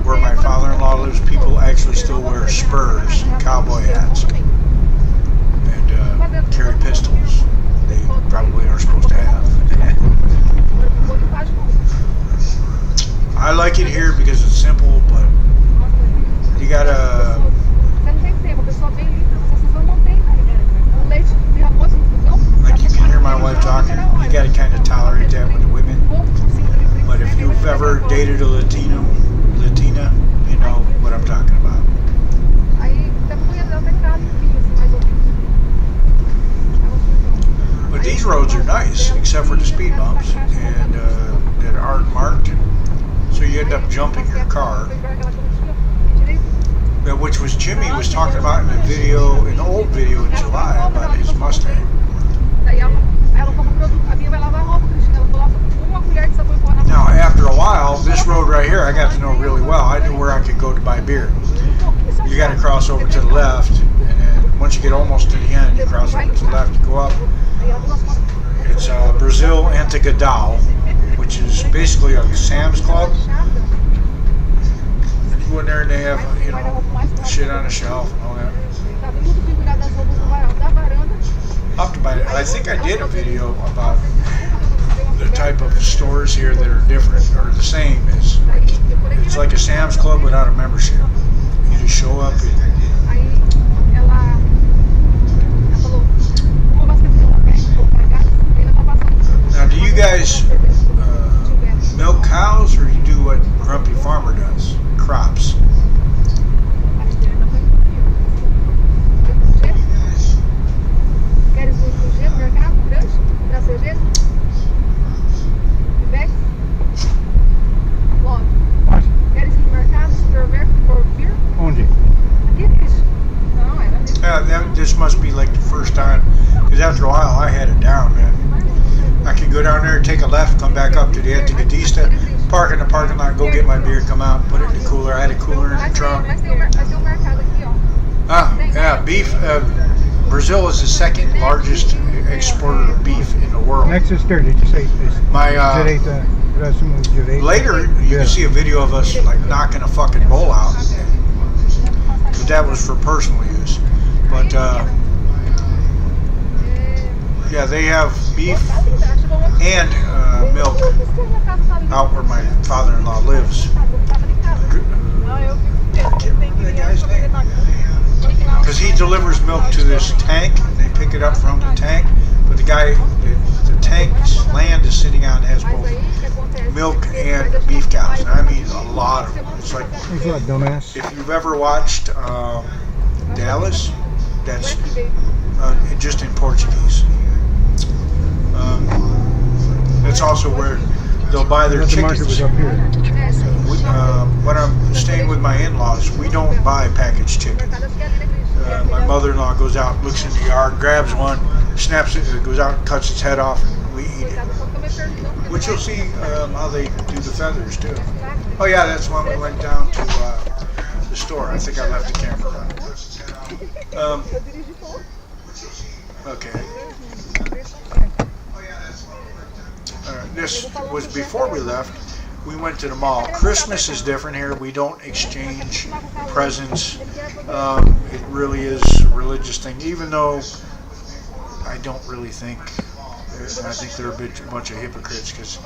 where my father-in-law lives, people actually still wear spurs and cowboy hats and carry pistols. They probably are supposed to have. I like it here because it's simple, but you gotta. Like you can hear my wife talking, you gotta kind of tolerate that with the women. But if you've ever dated a Latina, you know what I'm talking about. But these roads are nice, except for the speed bumps and that aren't marked, so you end up jumping your car. Which was Jimmy was talking about in a video, an old video in July about his Mustang. Now, after a while, this road right here, I got to know really well. I knew where I could go to buy beer. You got to cross over to the left, and then once you get almost to the end, you cross over to the left, you go up. It's Brazil Antigadal, which is basically a Sam's Club. You go in there and they have, you know, shit on the shelf and all that. I'll have to buy it. I think I did a video about the type of stores here that are different or the same. It's like a Sam's Club without a membership. You just show up and now, do you guys milk cows, or you do what Grumpy Farmer does? Crops. Onde? This must be like the first time, because after a while I had it down, man. I could go down there, take a left, come back up to the Antigadista, park in the parking lot, go get my beer, come out, put it in the cooler. I had a cooler in the trunk. Yeah, beef. Brazil is the second largest exporter of beef in the world. Next is 30, just say My direita, próximo direita. later, you can see a video of us like knocking a fucking bowl out, but that was for personal use. But Yeah, they have beef and milk out where my father-in-law lives. I can't remember that guy's name. Because he delivers milk to this tank. They pick it up from the tank. But the guy, the tank's land is sitting on has both milk and beef cows. And I mean a lot of them. It's like, Thanks a lot, dumbass. if you've ever watched Dallas, that's just in Portuguese. It's also where they'll buy their The market was chickens. up here. When I'm staying with my in-laws, we don't buy packaged chicken. My mother-in-law goes out, looks in the yard, grabs one, snaps it, goes out, cuts its head off, and we eat it. Which you'll see how they do the feathers too. Oh yeah, that's when we went down to the store. I think I left the camera on. Okay. This was before we left. We went to the mall. Christmas is different here. We don't exchange presents. It really is a religious thing, even though I don't really think, I think they're a bunch of hypocrites, because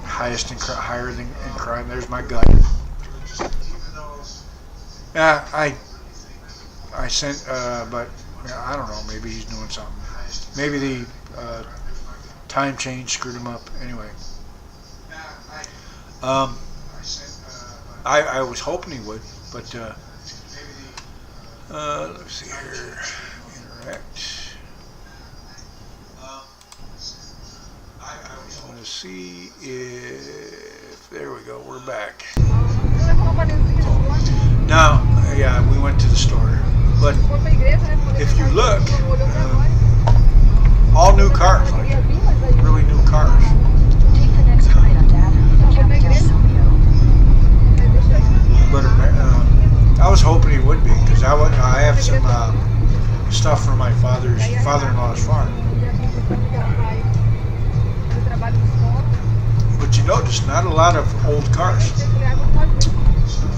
higher than in crime. There's my gut. I sent, but I don't know, maybe he's doing something. Maybe the time change screwed him up. Anyway. I was hoping he would, but let's see here. Interact. I want to see if there we go. We're back. Now, yeah, we went to the store, but if you look, all new cars, like really new cars. Take the next right onto Avenue Capitol Silvio. But I was hoping he would be, because I have some stuff from my father-in-law's farm. But you notice, not a lot of old cars.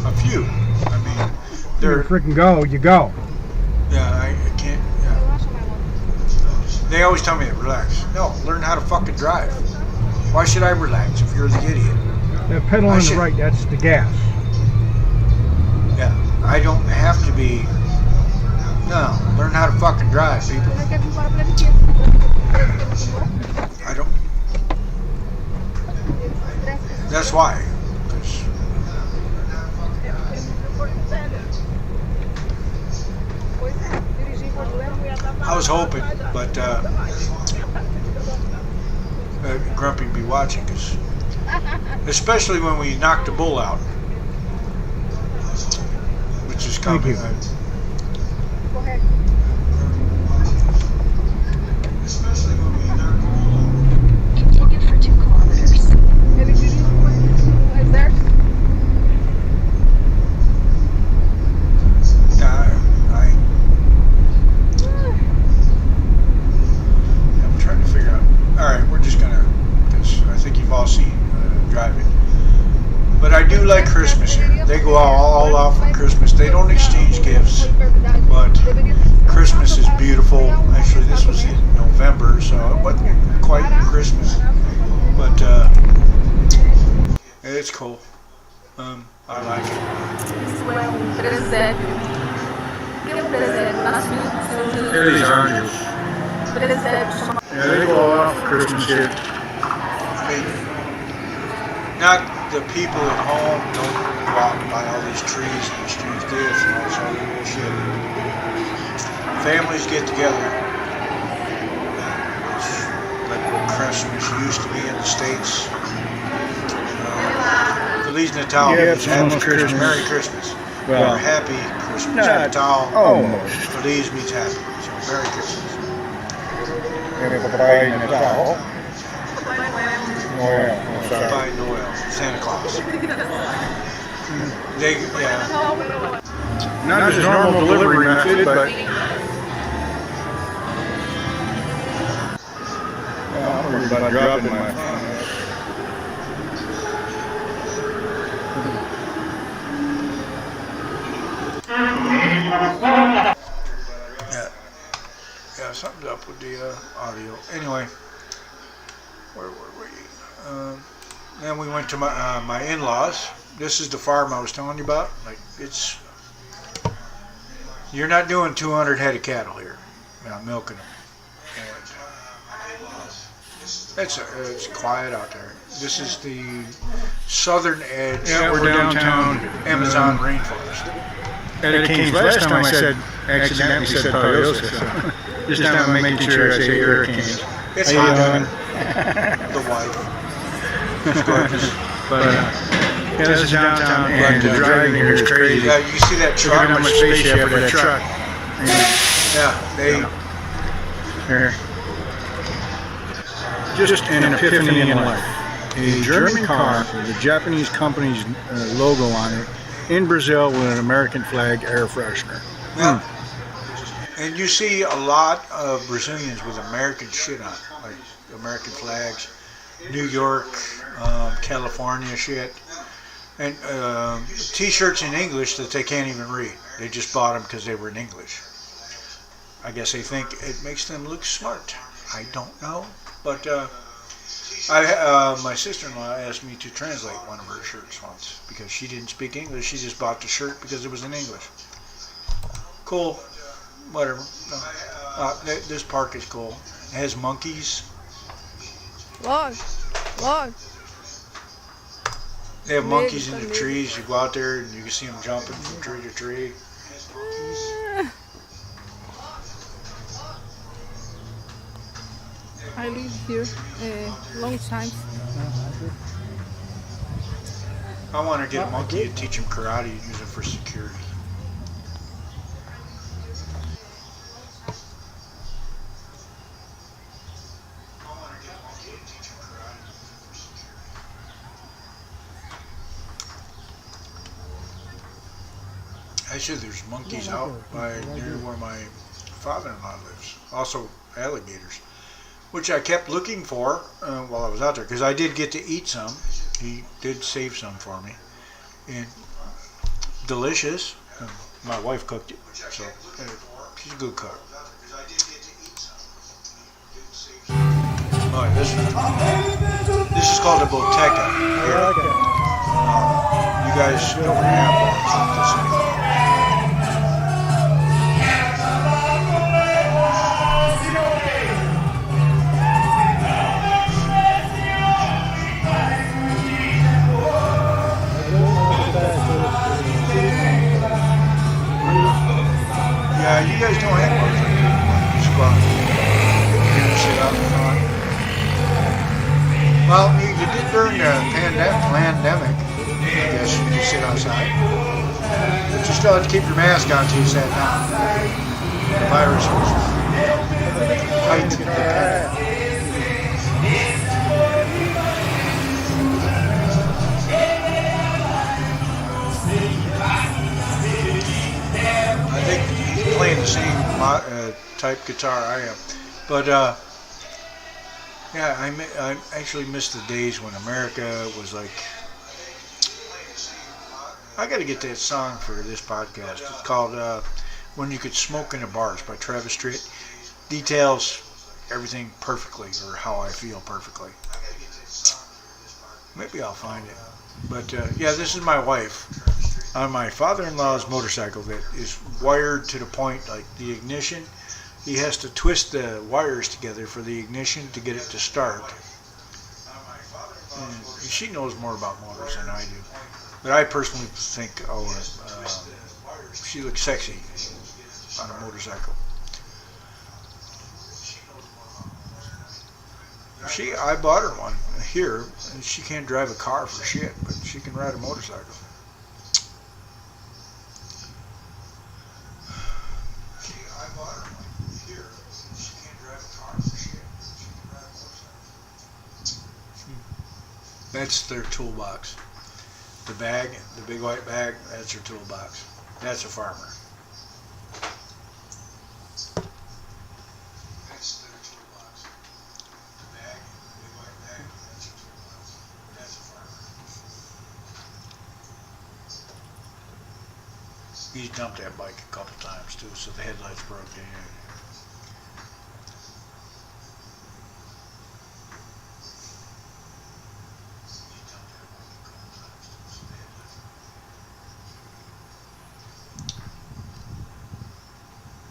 A few. I mean, You they're freaking go, you go. yeah. I can't. Yeah. They always tell me to relax. No, learn how to fucking drive. Why should I relax if you're the idiot? That pedal I on the should- right, that's the gas. Yeah, I don't have to be. No, learn how to fucking drive, people. I don't. That's why. 'Cause I was hoping, but Grumpy be watching, cause especially when we knocked the bull out, which is Thank coming. you. Go ahead. Especially when we knocked the bull out. Continue for 2 kilometers. Maybe you is there? I'm trying to figure out. All right, we're just gonna. Cause I think you've all seen driving. But I do like Christmas here. They go all out for Christmas. They don't exchange gifts, but Christmas is beautiful. Actually, this was in November, so it wasn't quite Christmas. But it's cool. I like it. Here these oranges. Yeah, they go all out for Christmas here. Not the people at home don't go out and buy all these trees and exchange gifts and all this other bullshit. Families get together. It's like what Christmas used to be in the States. Feliz Natal means Happy Christmas. Merry Christmas. Well, or Happy Christmas. not Natal. almost. Feliz means happy. So Merry Christmas. Everybody in the Tahoe. Noel, I'm sorry. By Noel, Santa Claus. They, yeah. Not just normal delivery method, but I'm worried about dropping my phone. Yeah, something's up. up with the audio. Anyway, where were we? Then we went to my in-laws. This is the farm I was telling you about. Like you're not doing 200 head of cattle here, milking them. And it's quiet out there. This is the southern edge. Yeah, we're downtown. Amazon rainforest. Eddie Keynes, last time I said, accidentally said Paliosa. So this time I'm making sure I say hurricanes. It's How you hot. doing? The wife. It's gorgeous. But yeah, this is downtown, and the driving here is crazy. Yeah, you see that Look truck? at how much space you have for that truck. Yeah, Here. Just an epiphany in life. A German car with a Japanese company's logo on it in Brazil with an American flag air freshener. yeah. And you see a lot of Brazilians with American shit on, like American flags, New York, California shit, and T-shirts in English that they can't even read. They just bought them because they were in English. I guess they think it makes them look smart. I don't know, but my sister-in-law asked me to translate one of her shirts once because she didn't speak English. She just bought the shirt because it was in English. Cool, whatever. This park is cool. It has monkeys. Look. They have monkeys in the trees. You go out there and you can see them jumping from tree to tree. I live here long time. I want to get a monkey and teach him karate and use it for security. Actually, there's monkeys out by near where my father-in-law lives. Also, alligators, which I kept looking for while I was out there because I did get to eat some. He did save some for me, and delicious. My wife cooked it, so she's a good cook. Oh, this is called a boteca. Here. You guys don't have one like this anymore. Yeah, you guys don't have one. Just go out and sit out in front. Well, you did during the pandemic. I guess you can sit outside. But you still have to keep your mask on until you sat down. The virus was tight. I think he's playing the same type guitar I am. But yeah, I actually miss the days when America was like. I got to get that song for this podcast. It's called "When You Could Smoke in the Bars" by Travis Tritt. Details everything perfectly, or how I feel perfectly. Maybe I'll find it. But yeah, this is my wife on my father-in-law's motorcycle that is wired to the point like the ignition. He has to twist the wires together for the ignition to get it to start. And she knows more about motors than I do. But I personally think, she looks sexy on a motorcycle. I bought her one here, and she can't drive a car for shit, but she can ride a motorcycle. That's their toolbox. The bag, the big white bag, that's your toolbox. That's a farmer. That's their toolbox. The bag, the big white bag, that's your toolbox. That's a farmer. He's dumped that bike a couple times too, so the headlights broke in.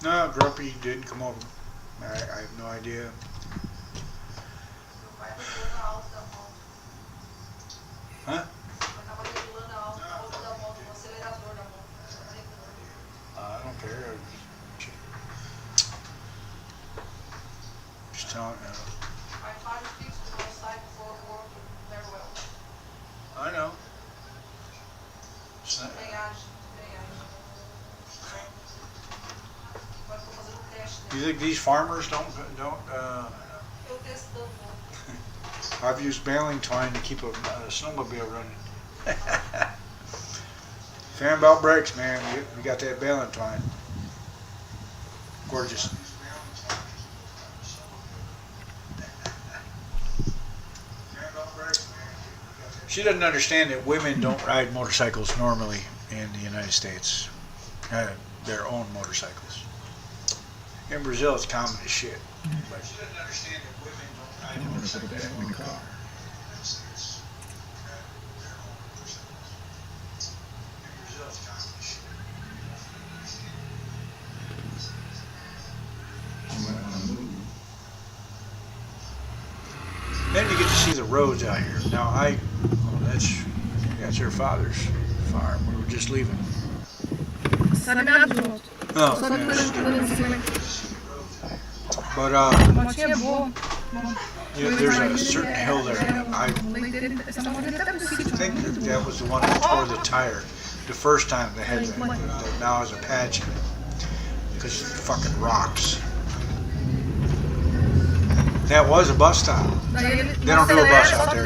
No, Grumpy didn't come over. I have no idea. Huh? I don't care. Just telling you. I know. It's not- You think these farmers don't? I've used baling twine to keep a snowmobile running. Fan belt brakes, man. We got that baling twine. Gorgeous. She doesn't understand that women don't ride motorcycles normally in the United States. Their own motorcycles. In Brazil, it's common as shit. But she doesn't understand that women don't ride motorcycles in the car. In Brazil, it's common as shit. Then you get to see the roads out here. Now that's her father's farm. We were just leaving. Oh, but there's a certain hill there. I think that was the one that tore the tire the first time they had that now has a patch in it because it's fucking rocks. That was a bus stop. They don't do a bus out there.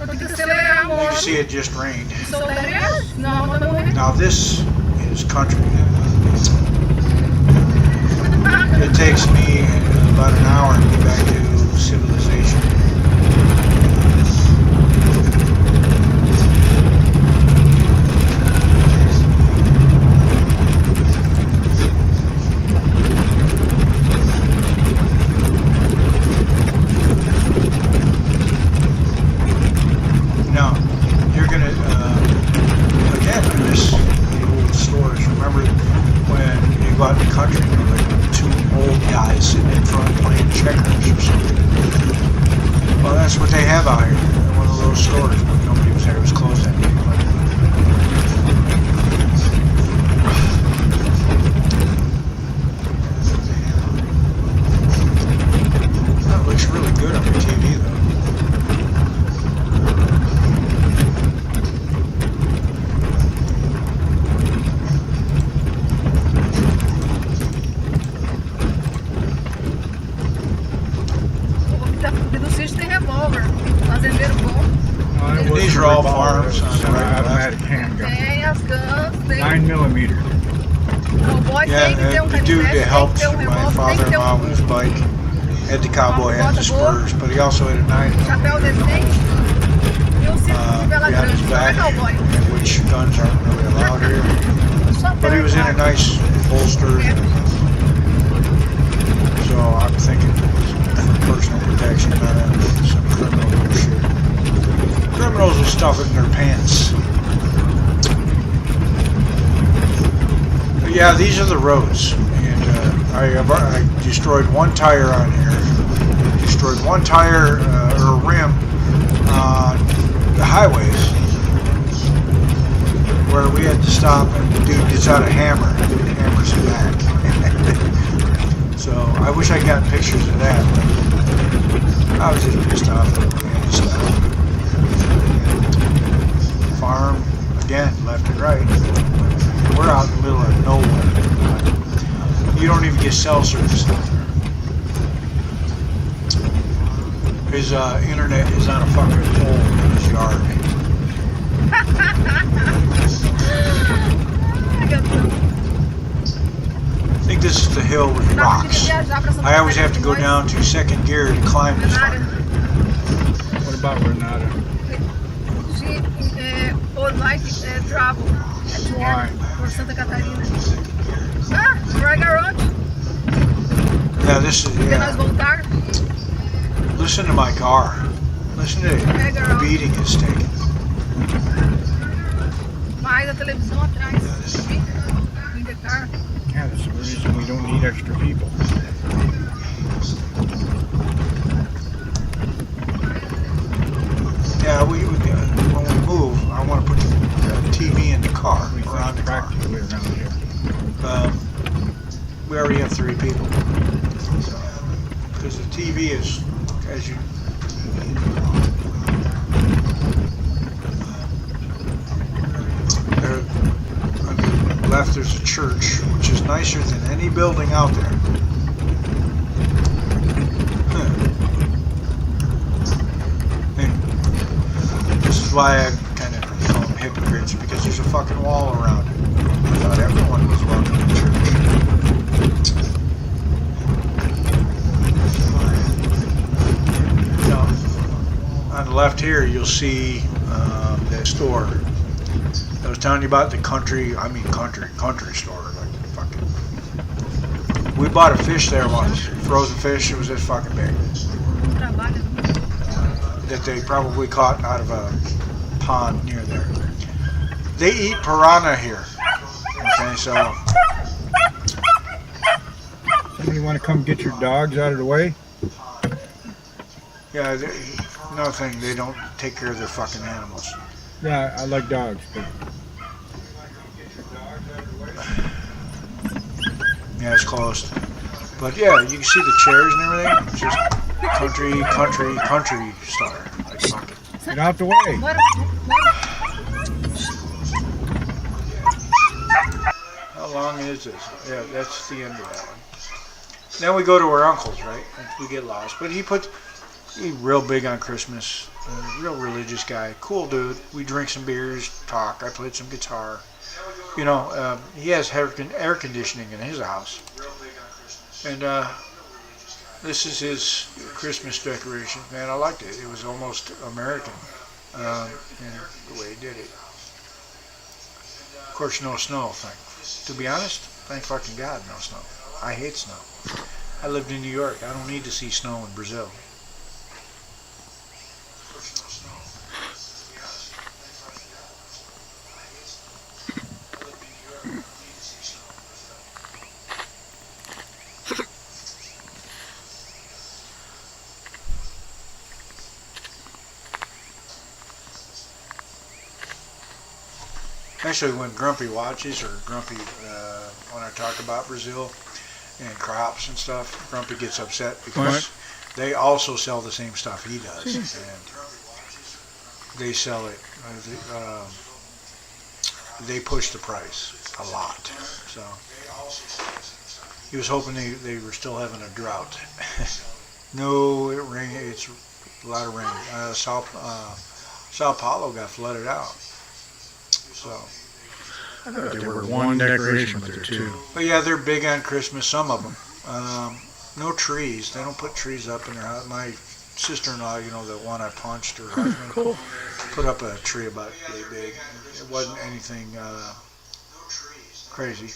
You can see it just rained. Now this is country. It takes me about an hour to get back to civilization. Now, you're gonna again, I miss the old stores. Remember when you go out in the country, there were like two old guys sitting in front playing checkers or something. Well, that's what they have out here. One of those stores when nobody was there. It was closed that day. That looks really good on the TV, though. These are all farms on the right and left. Automatic handgun. Tem as guns, tem 9mm. cowboy, tem que ter Yeah, the dude that helped my father-in-law with his bike had the cowboy hat, the spurs, but he also had a 9 chapéu decente e o cinto de vela behind his grande, não é back, cowboy? which guns aren't really allowed here. Só But he was in a nice holster, so I'm thinking for personal protection, not some criminal bullshit. Criminals will stuff it in their pants. But yeah, these are the roads, and I destroyed one tire on here. Destroyed one tire or rim on the highways where we had to stop, and the dude gets out a hammer and hammers it back. So I wish I got pictures of that. But I was just pissed off that we had to stop. Farm again, left and right. We're out in the middle of nowhere. You don't even get cell service out there. His internet is on a fucking pole in his yard. I think this is the hill with rocks. I always have to go down to second gear to climb this fucker. What about Renata? Or like travel at Why? work for Santa Catarina. Right around. Yeah, this is, Porque nós yeah. voltar. Listen to my car. Listen to the beating it's taking. Mais a televisão atrás. In the car. Yeah, that's the reason we don't need extra people. Yeah, when we move, I want to put the TV in the car We or on the car. practically around here. We already have 3 people. Because the TV is, as you. There, on the left, there's a church, which is nicer than any building out there. And this is why I kind of call them hypocrites, because there's a fucking wall around it. I thought everyone was welcome to church. On the left here, you'll see that store. I was telling you about the country store. Like fucking. We bought a fish there once, frozen fish. It was this fucking big. That they probably caught out of a pond near there. They eat piranha here. Okay, so. Somebody want to come get your dogs out of the way? Yeah, another thing, they don't take care of their fucking animals. Yeah, I like dogs, but Yeah, it's closed. But yeah, you can see the chairs and everything. It's just country store. Like fucking. get out the way. How long is this? Yeah, that's the end of that one. Then we go to our uncle's, right? We get lost. But he's real big on Christmas. Real religious guy. Cool dude. We drink some beers, talk. I played some guitar. You know, he has air conditioning in his house. And this is his Christmas decoration. Man, I liked it. It was almost American in the way he did it. Of course, no snow. To be honest, thank fucking God, no snow. I hate snow. I lived in New York. I don't need to see snow in Brazil. Actually, when Grumpy watches, or Grumpy, when I talk about Brazil and crops and stuff, Grumpy gets upset because they also sell the same stuff he does, and they sell it. They push the price a lot. So he was hoping they were still having a drought. No, it's a lot of rain. Sao Paulo got flooded out. So. There were one decoration, but there were 2. But yeah, they're big on Christmas, some of them. No trees. They don't put trees up in their house. My sister-in-law, you know, the one I punched, her husband, put up a tree about really big. It wasn't anything crazy.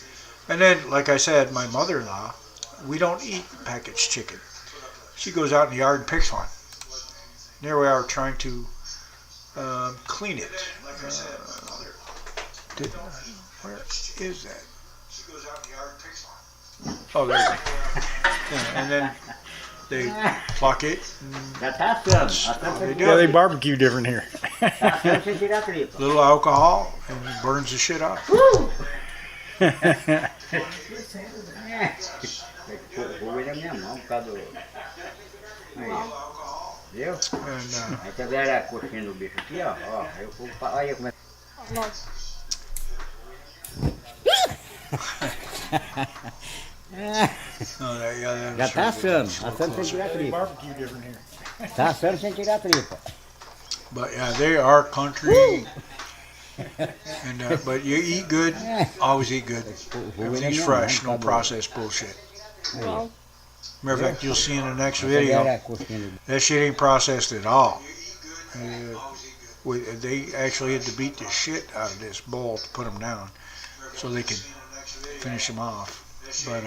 And then, like I said, my mother-in-law, we don't eat packaged chicken. She goes out in the yard and picks one. There we are trying to clean it. Where is that? Oh, there you go. Yeah, and then they pluck it. They do Yeah, they it. barbecue different here. Little alcohol and it burns the shit off. Já tá assando, assando sem tirar tripa. Barbecue different here. Tá assando sem tirar tripa. But yeah, they are country. And but you eat good, always eat good. Everything's fresh, no processed bullshit. Matter of fact, you'll see in the next video, that shit ain't processed at all. They actually had to beat the shit out of this bull to put them down so they could finish them off. But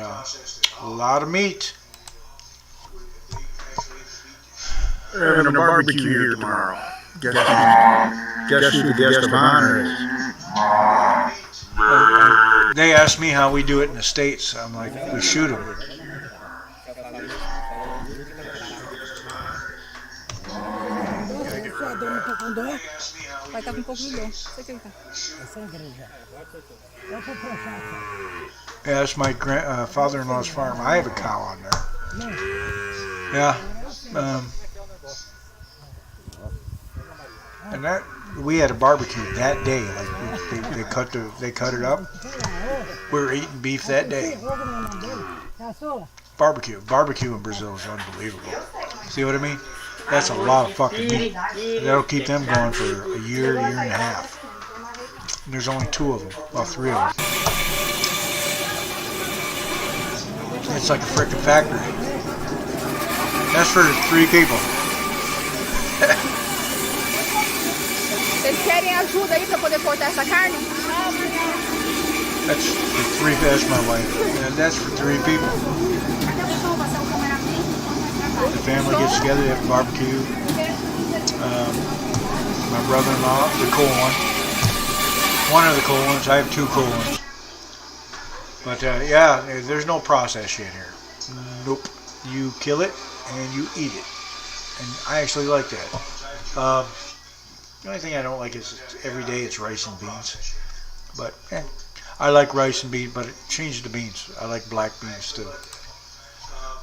a lot of meat. We're having a barbecue here tomorrow. Guess who the guest of honor is? They asked me how we do it in the States. I'm like, we shoot them. Vai estar com um pouco de dor. Sei que ele tá. Yeah, that's my father-in-law's farm. I have a cow on there. Yeah. And that we had a barbecue that day. Like they cut it up. We were eating beef that day. Barbecue in Brazil is unbelievable. See what I mean? That's a lot of fucking meat. That'll keep them going for a year and a half. And there's only 2 of them, well, 3 of them. It's like a freaking factory. That's for 3 people. Vocês querem ajuda aí pra poder cortar essa carne? That's for 3. That's my wife. And that's for 3 people. The family gets together, they have a barbecue. My brother-in-law, the cool one of the cool ones. I have 2 cool ones. But yeah, there's no process shit here. Nope. You kill it and you eat it. And I actually like that. The only thing I don't like is every day it's rice and beans. But I like rice and beans, but change the beans. I like black beans too.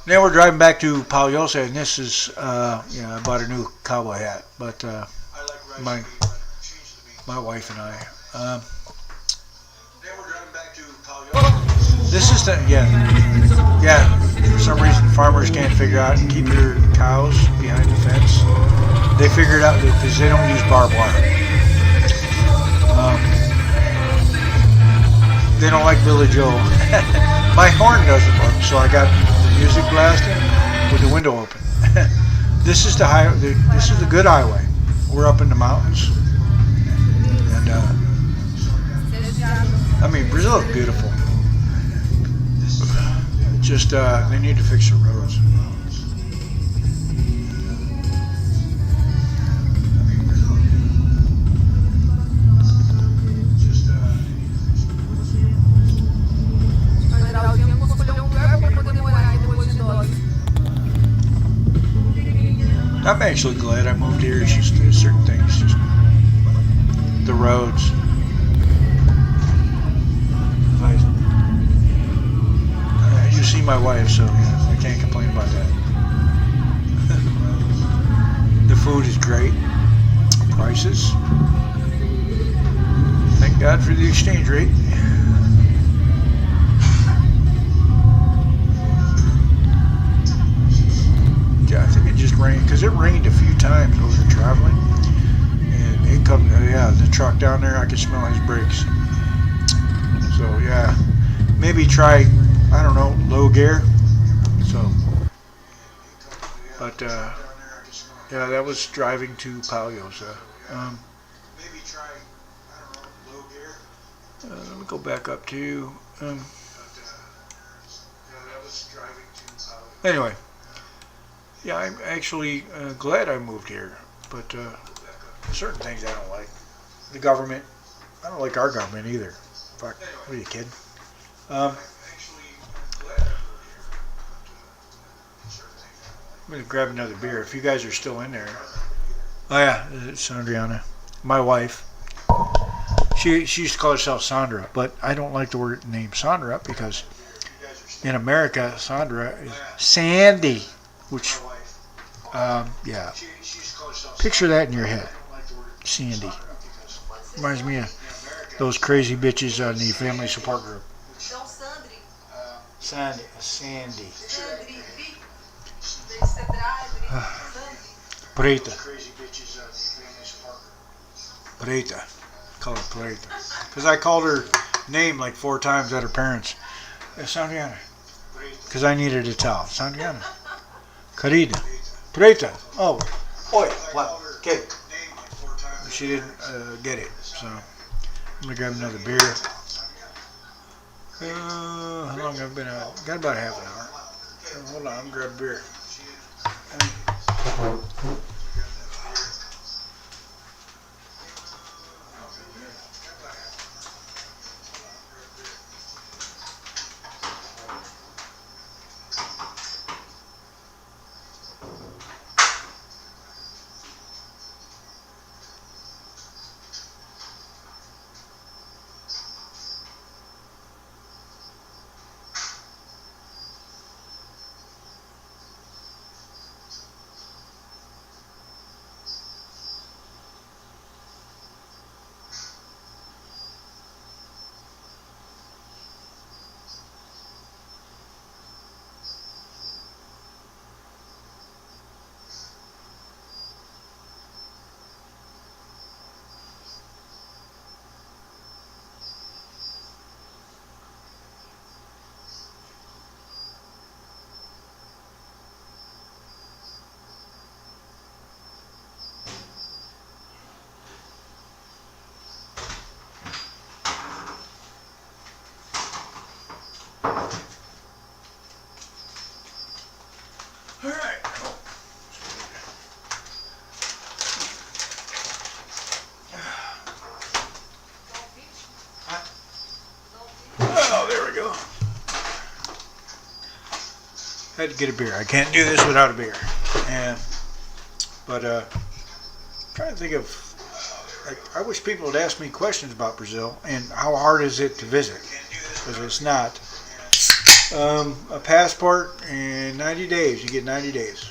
Now we're driving back to Palhoça, and this is, I bought a new cowboy hat, but my wife and I. This is the, for some reason farmers can't figure out and keep their cows behind the fence. They figured out because they don't use barbed wire. They don't like Billy Joel. My horn doesn't work, so I got music blasting with the window open. This is this is the good highway. We're up in the mountains, and I mean Brazil is beautiful. Just they need to fix the roads. I'm actually glad I moved here. It's just certain things, just the roads. You see my wife, so I can't complain about that. The food is great. Prices. Thank God for the exchange rate. I think it just rained because it rained a few times while we were traveling, and it come the truck down there, I could smell his brakes. So yeah, maybe try, I don't know, low gear. So, but yeah, that was driving to Palhoça. Maybe try, I don't know, low gear. Let me go back up to yeah, that was driving to Palhoça. Anyway. Yeah, I'm actually glad I moved here, but certain things I don't like. The government, I don't like our government either. Fuck, what are you kidding? I'm going to grab another beer if you guys are still in there. Oh yeah, it's Sandriana, my wife. She used to call herself Sandra, but I don't like the name Sandra because in America, Sandra is Sandy, which yeah, picture that in your head. Sandy reminds me of those crazy bitches on the family support group. Sandy. Preta. Call her Preta. Because I called her name like 4 times at her parents. Sandriana. Because I needed a towel. Sandriana. Querida. Preta. Oh. Oi. What? Okay. She didn't get it. So I'm going to grab another beer. How long have I been out? Got about half an hour. Hold on. I'm going to grab a beer. had to get a beer. I can't do this without a beer. But trying to think of, I wish people would ask me questions about Brazil and how hard is it to visit, because it's not. A passport in 90 days. You get 90 days.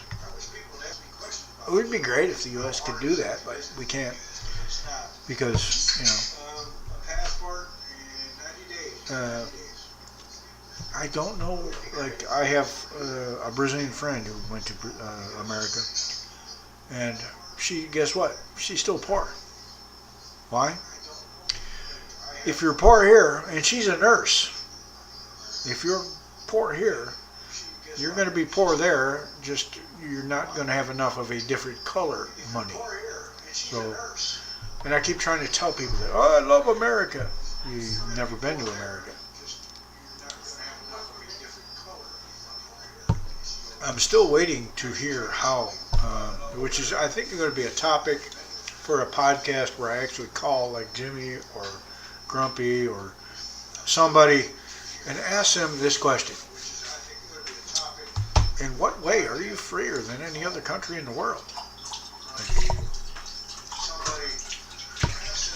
It would be great if the U.S. could do that, but we can't, because I don't know. Like, I have a Brazilian friend who went to America, and guess what? She's still poor. Why? If you're poor here, and she's a nurse, if you're poor here, you're going to be poor there, just you're not going to have enough of a different color money. So, and I keep trying to tell people that, oh, I love America. You've never been to America. I'm still waiting to hear how, which is, I think, going to be a topic for a podcast where I actually call like Jimmy or Grumpy or somebody and ask them this question. In what way are you freer than any other country in the world?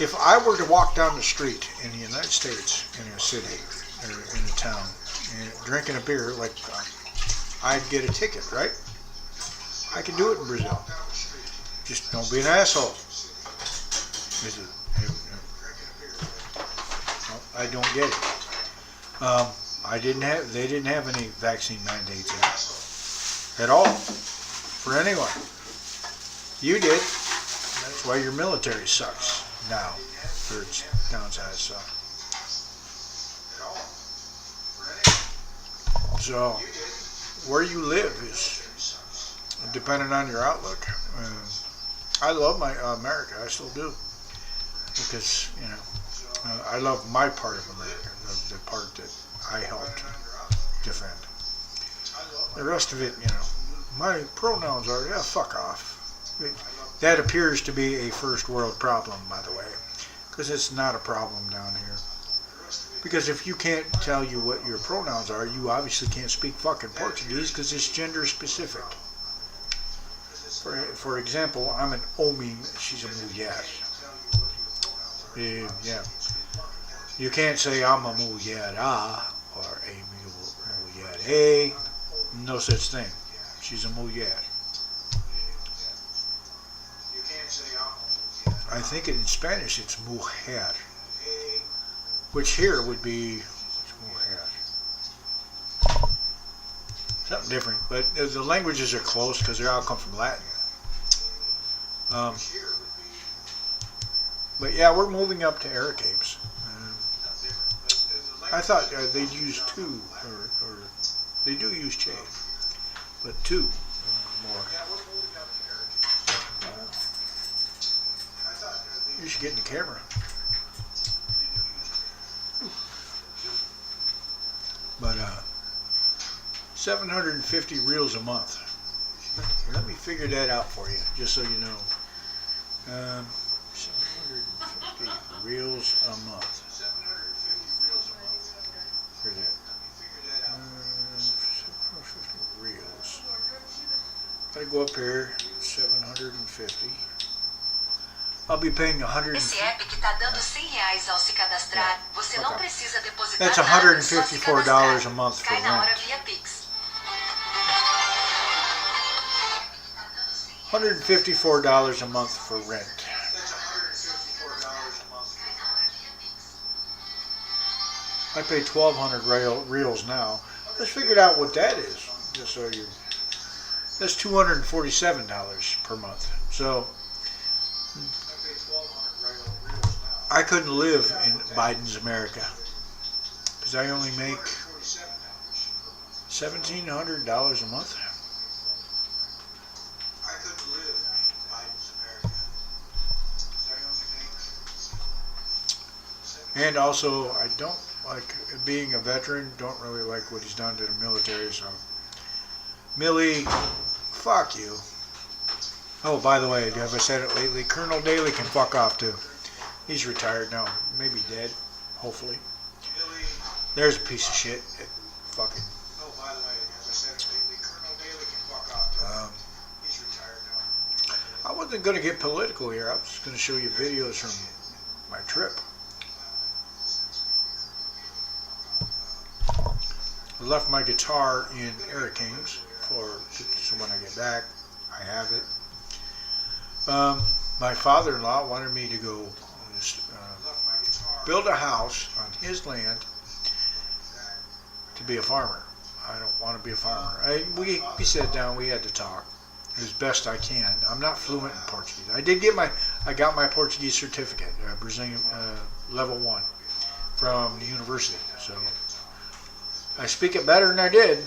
If I were to walk down the street in the United States, in a city, or in a town, and drinking a beer, like, I'd get a ticket, right? I can do it in Brazil. Just don't be an asshole. I don't get it. They didn't have any vaccine mandates at all for anyone. You did. That's why your military sucks now. For its downside, so where you live is dependent on your outlook. I love my America. I still do, because I love my part of America, the part that I helped defend. The rest of it, my pronouns are, fuck off. That appears to be a first world problem, by the way, because it's not a problem down here. Because if you can't tell you what your pronouns are, you obviously can't speak fucking Portuguese, because it's gender specific. For example, I'm an homem, she's a mulher. Yeah. You can't say I'm a mulher or a mulher. No such thing. She's a mulher. I think in Spanish it's mujer, which here would be mujer. Something different, but the languages are close because they all come from Latin. But yeah, we're moving up to air capes. I thought they'd use two, or they do use chain, but two more. You should get in the camera. But 750 reels a month. Let me figure that out for you, just so you know. 750 reels a month. Where's that? 750 reels. Gotta go up here. 750. I'll be paying 100. Esse app que tá dando R$100 ao se cadastrar, você não precisa depositar That's nada, só se $154 cadastrar. a month for Cai na hora rent. via Pix. $154 a month for rent. I pay 1,200 reals now. Let's figure out what that is, just so you. That's $247 per month. So I couldn't live in Biden's America because I only make $1,700 a month. And also, I don't like being a veteran. Don't really like what he's done to the military. So, Millie, fuck you. Oh, by the way, have I said it lately? Colonel Daly can fuck off too. He's retired now. Maybe dead. Hopefully. There's a piece of shit. Fucking. wasn't going to get political here. I was just going to show you videos from my trip. I left my guitar in Air Kings so when I get back, I have it. My father-in-law wanted me to go build a house on his land to be a farmer. I don't want to be a farmer. We sat down, we had to talk as best I can. I'm not fluent in Portuguese. I got my Portuguese certificate, Brazilian level 1 from the university. So I speak it better than I did.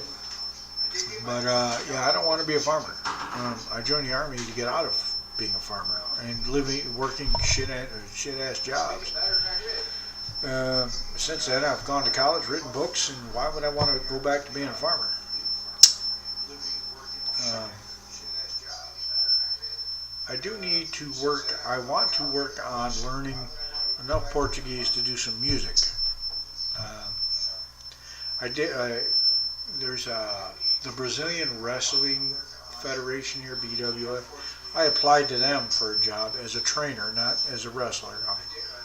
But yeah, I don't want to be a farmer. I joined the army to get out of being a farmer and working shit-ass jobs. Since then, I've gone to college, written books, and why would I want to go back to being a farmer? I do need to work. I want to work on learning enough Portuguese to do some music. There's the Brazilian Wrestling Federation here, BWF. I applied to them for a job as a trainer, not as a wrestler. I'm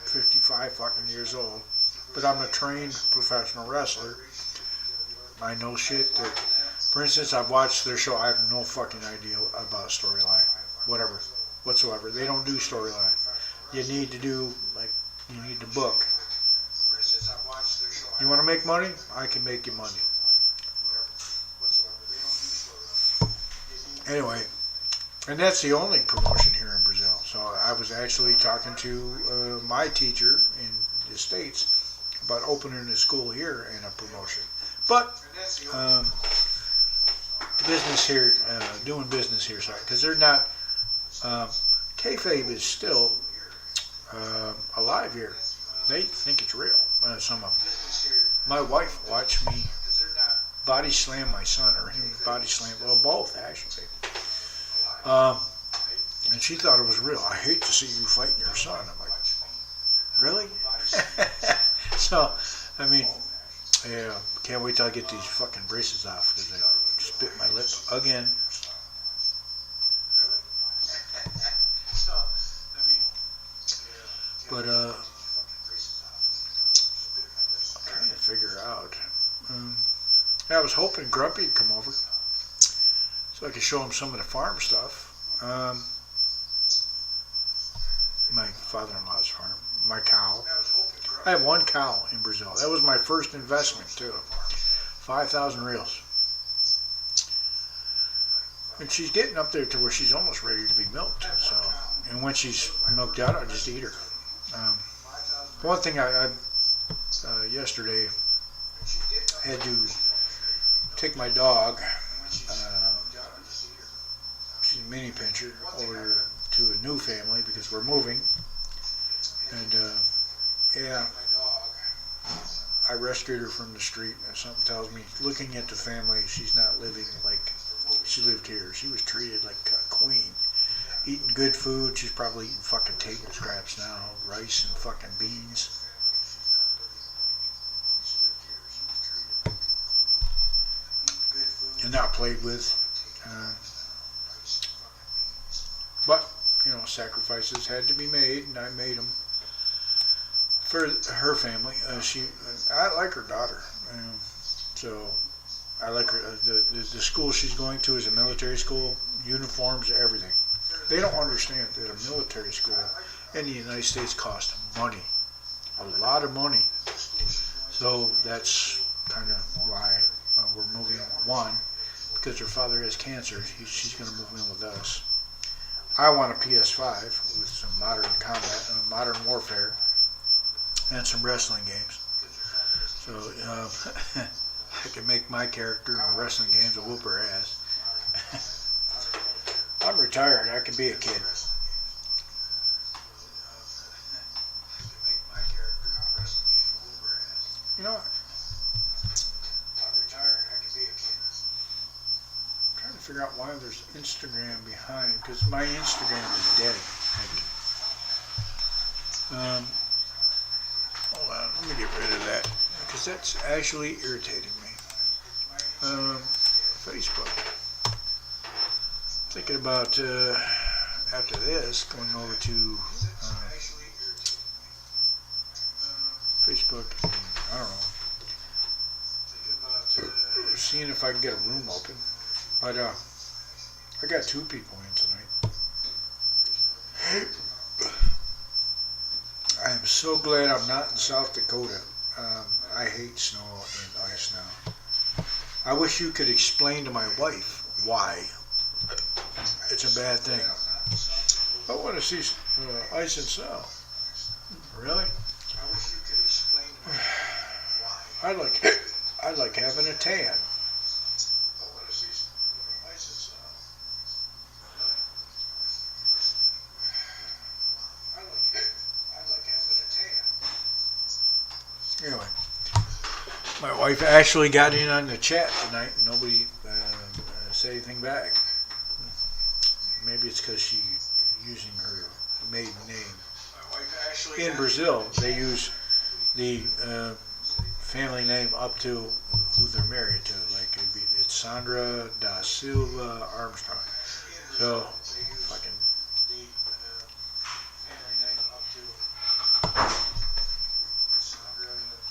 55 fucking years old, but I'm a trained professional wrestler. I know shit that, for instance, I've watched their show. I have no fucking idea about storyline, whatsoever. They don't do storyline. You need to do, you need to book. You want to make money? I can make you money. Anyway, and that's the only promotion here in Brazil. So I was actually talking to my teacher in the States about opening a school here and a promotion. But business here, doing business here, sorry, because they're not, kayfabe is still alive here. They think it's real, some of them. My wife watched me body slam my son, or him body slam, well, both actually. And she thought it was real. I hate to see you fighting your son. I'm like, really? So, I mean, yeah, can't wait till I get these fucking braces off because I just bit my lip again. But I'm trying to figure out. I was hoping Grumpy'd come over so I could show him some of the farm stuff. My father-in-law's farm, my cow. I have one cow in Brazil. That was my first investment too. 5,000 reals. And she's getting up there to where she's almost ready to be milked. So, and when she's milked out, I just eat her. One thing I yesterday had to take my dog, she's a mini pincher, over to a new family because we're moving. And yeah, I rescued her from the street. Something tells me, looking at the family, she's not living like she lived here. She was treated like a queen. Eating good food. She's probably eating fucking table scraps now. Rice and fucking beans. And not played with. But, you know, sacrifices had to be made, and I made them for her family. I like her daughter. So, I like her. The school she's going to is a military school. Uniforms, everything. They don't understand that a military school in the United States costs money. A lot of money. So that's kind of why we're moving. One, because her father has cancer. She's going to move in with us. I want a PS5 with some modern combat, modern warfare, and some wrestling games. So I can make my character in the wrestling games to whoop her ass. I'm retired. I can be a kid. You know what? I'm retired. I can be a kid. I'm trying to figure out why there's Instagram behind, because my Instagram is dead. Hold on. Let me get rid of that, because that's actually irritating me. Facebook. Thinking about after this, going over to Facebook. I don't know. Seeing if I can get a room open. But I got 2 people in tonight. I am so glad I'm not in South Dakota. I hate snow and ice now. I wish you could explain to my wife why it's a bad thing. I want to see ice and snow. Really? I like having a tan. Anyway, my wife actually got in on the chat tonight. Nobody said anything back. Maybe it's because she's using her maiden name. In Brazil, they use the family name up to who they're married to. Like it's Sandra da Silva Armstrong. So, fucking.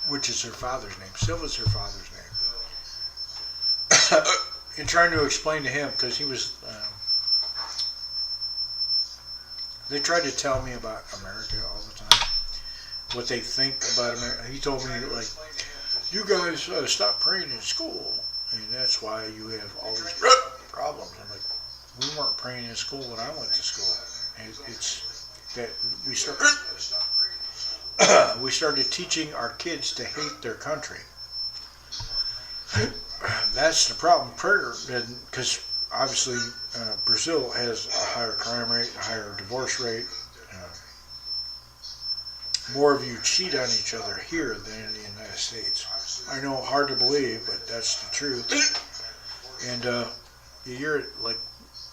Which is her father's name. Silva's her father's name. And trying to explain to him, because he was, they tried to tell me about America all the time, what they think about America. He told me, like, you guys stop praying in school, and that's why you have all these problems. I'm like, we weren't praying in school when I went to school. And it's that we started teaching our kids to hate their country. That's the problem. Prayer, because obviously Brazil has a higher crime rate, a higher divorce rate. More of you cheat on each other here than in the United States. I know, hard to believe, but that's the truth. And you hear it like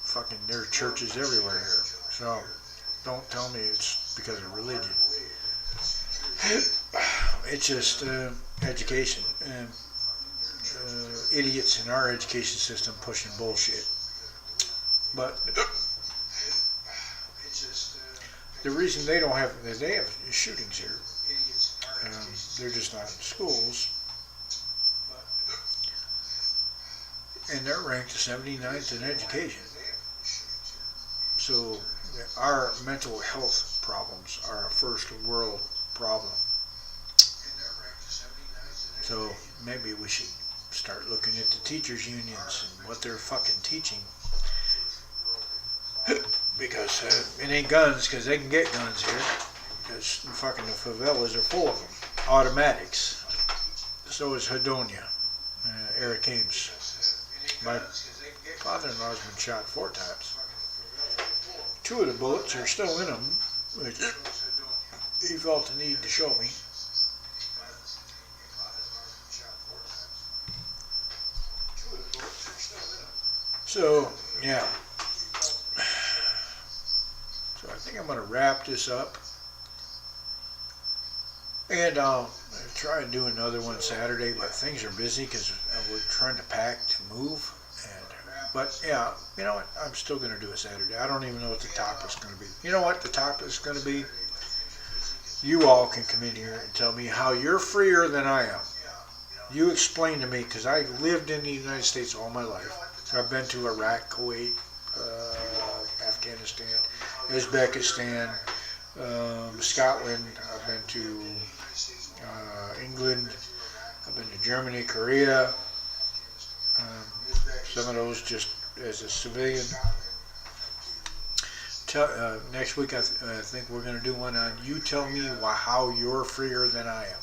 fucking, there are churches everywhere here. So don't tell me it's because of religion. It's just education. Idiots in our education system pushing bullshit. But the reason they don't have, they have shootings here. They're just not in schools. And they're ranked 79th in education. So our mental health problems are a first world problem. So maybe we should start looking at the teachers' unions and what they're fucking teaching. Because it ain't guns, because they can get guns here. Because fucking the favelas are full of them. Automatics. So is Hedonia. Eric Ames. My father-in-law's been shot 4 times. 2 of the bullets are still in him, which he felt the need to show me. So, yeah. So I think I'm going to wrap this up. And I'll try and do another one Saturday, but things are busy because we're trying to pack to move. But yeah, you know what? I'm still going to do a Saturday. I don't even know what the topic's going to be. You know what the topic's going to be? You all can come in here and tell me how you're freer than I am. You explain to me, because I lived in the United States all my life. I've been to Iraq, Kuwait, Afghanistan, Uzbekistan, Scotland. I've been to England. I've been to Germany, Korea. Some of those just as a civilian. Next week I think we're going to do one on you tell me how you're freer than I am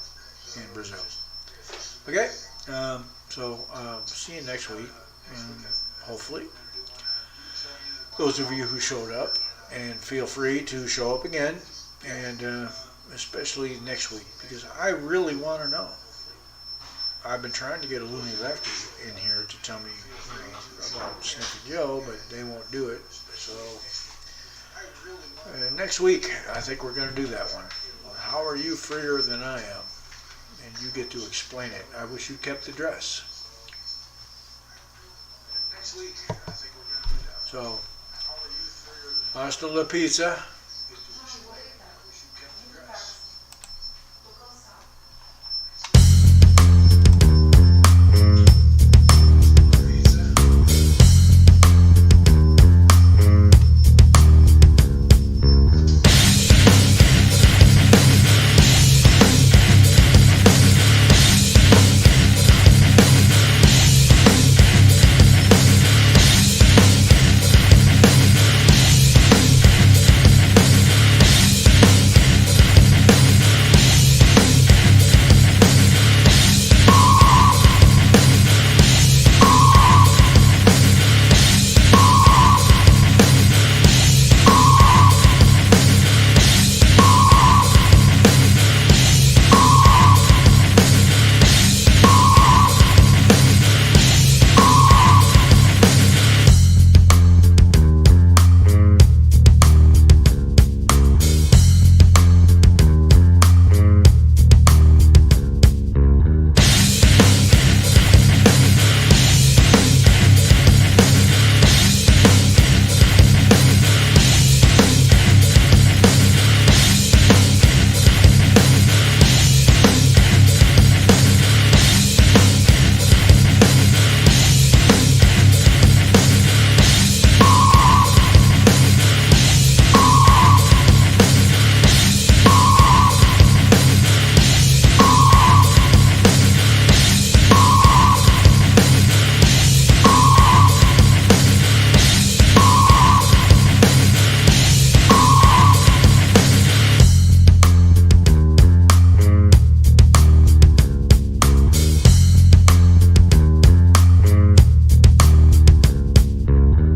in Brazil. Okay? So see you next week. And hopefully those of you who showed up, and feel free to show up again, and especially next week, because I really want to know. I've been trying to get a loony lefty in here to tell me about Sniffy Joe, but they won't do it. So next week I think we're going to do that one. How are you freer than I am? And you get to explain it. I wish you kept the dress. So Hasta la pizza.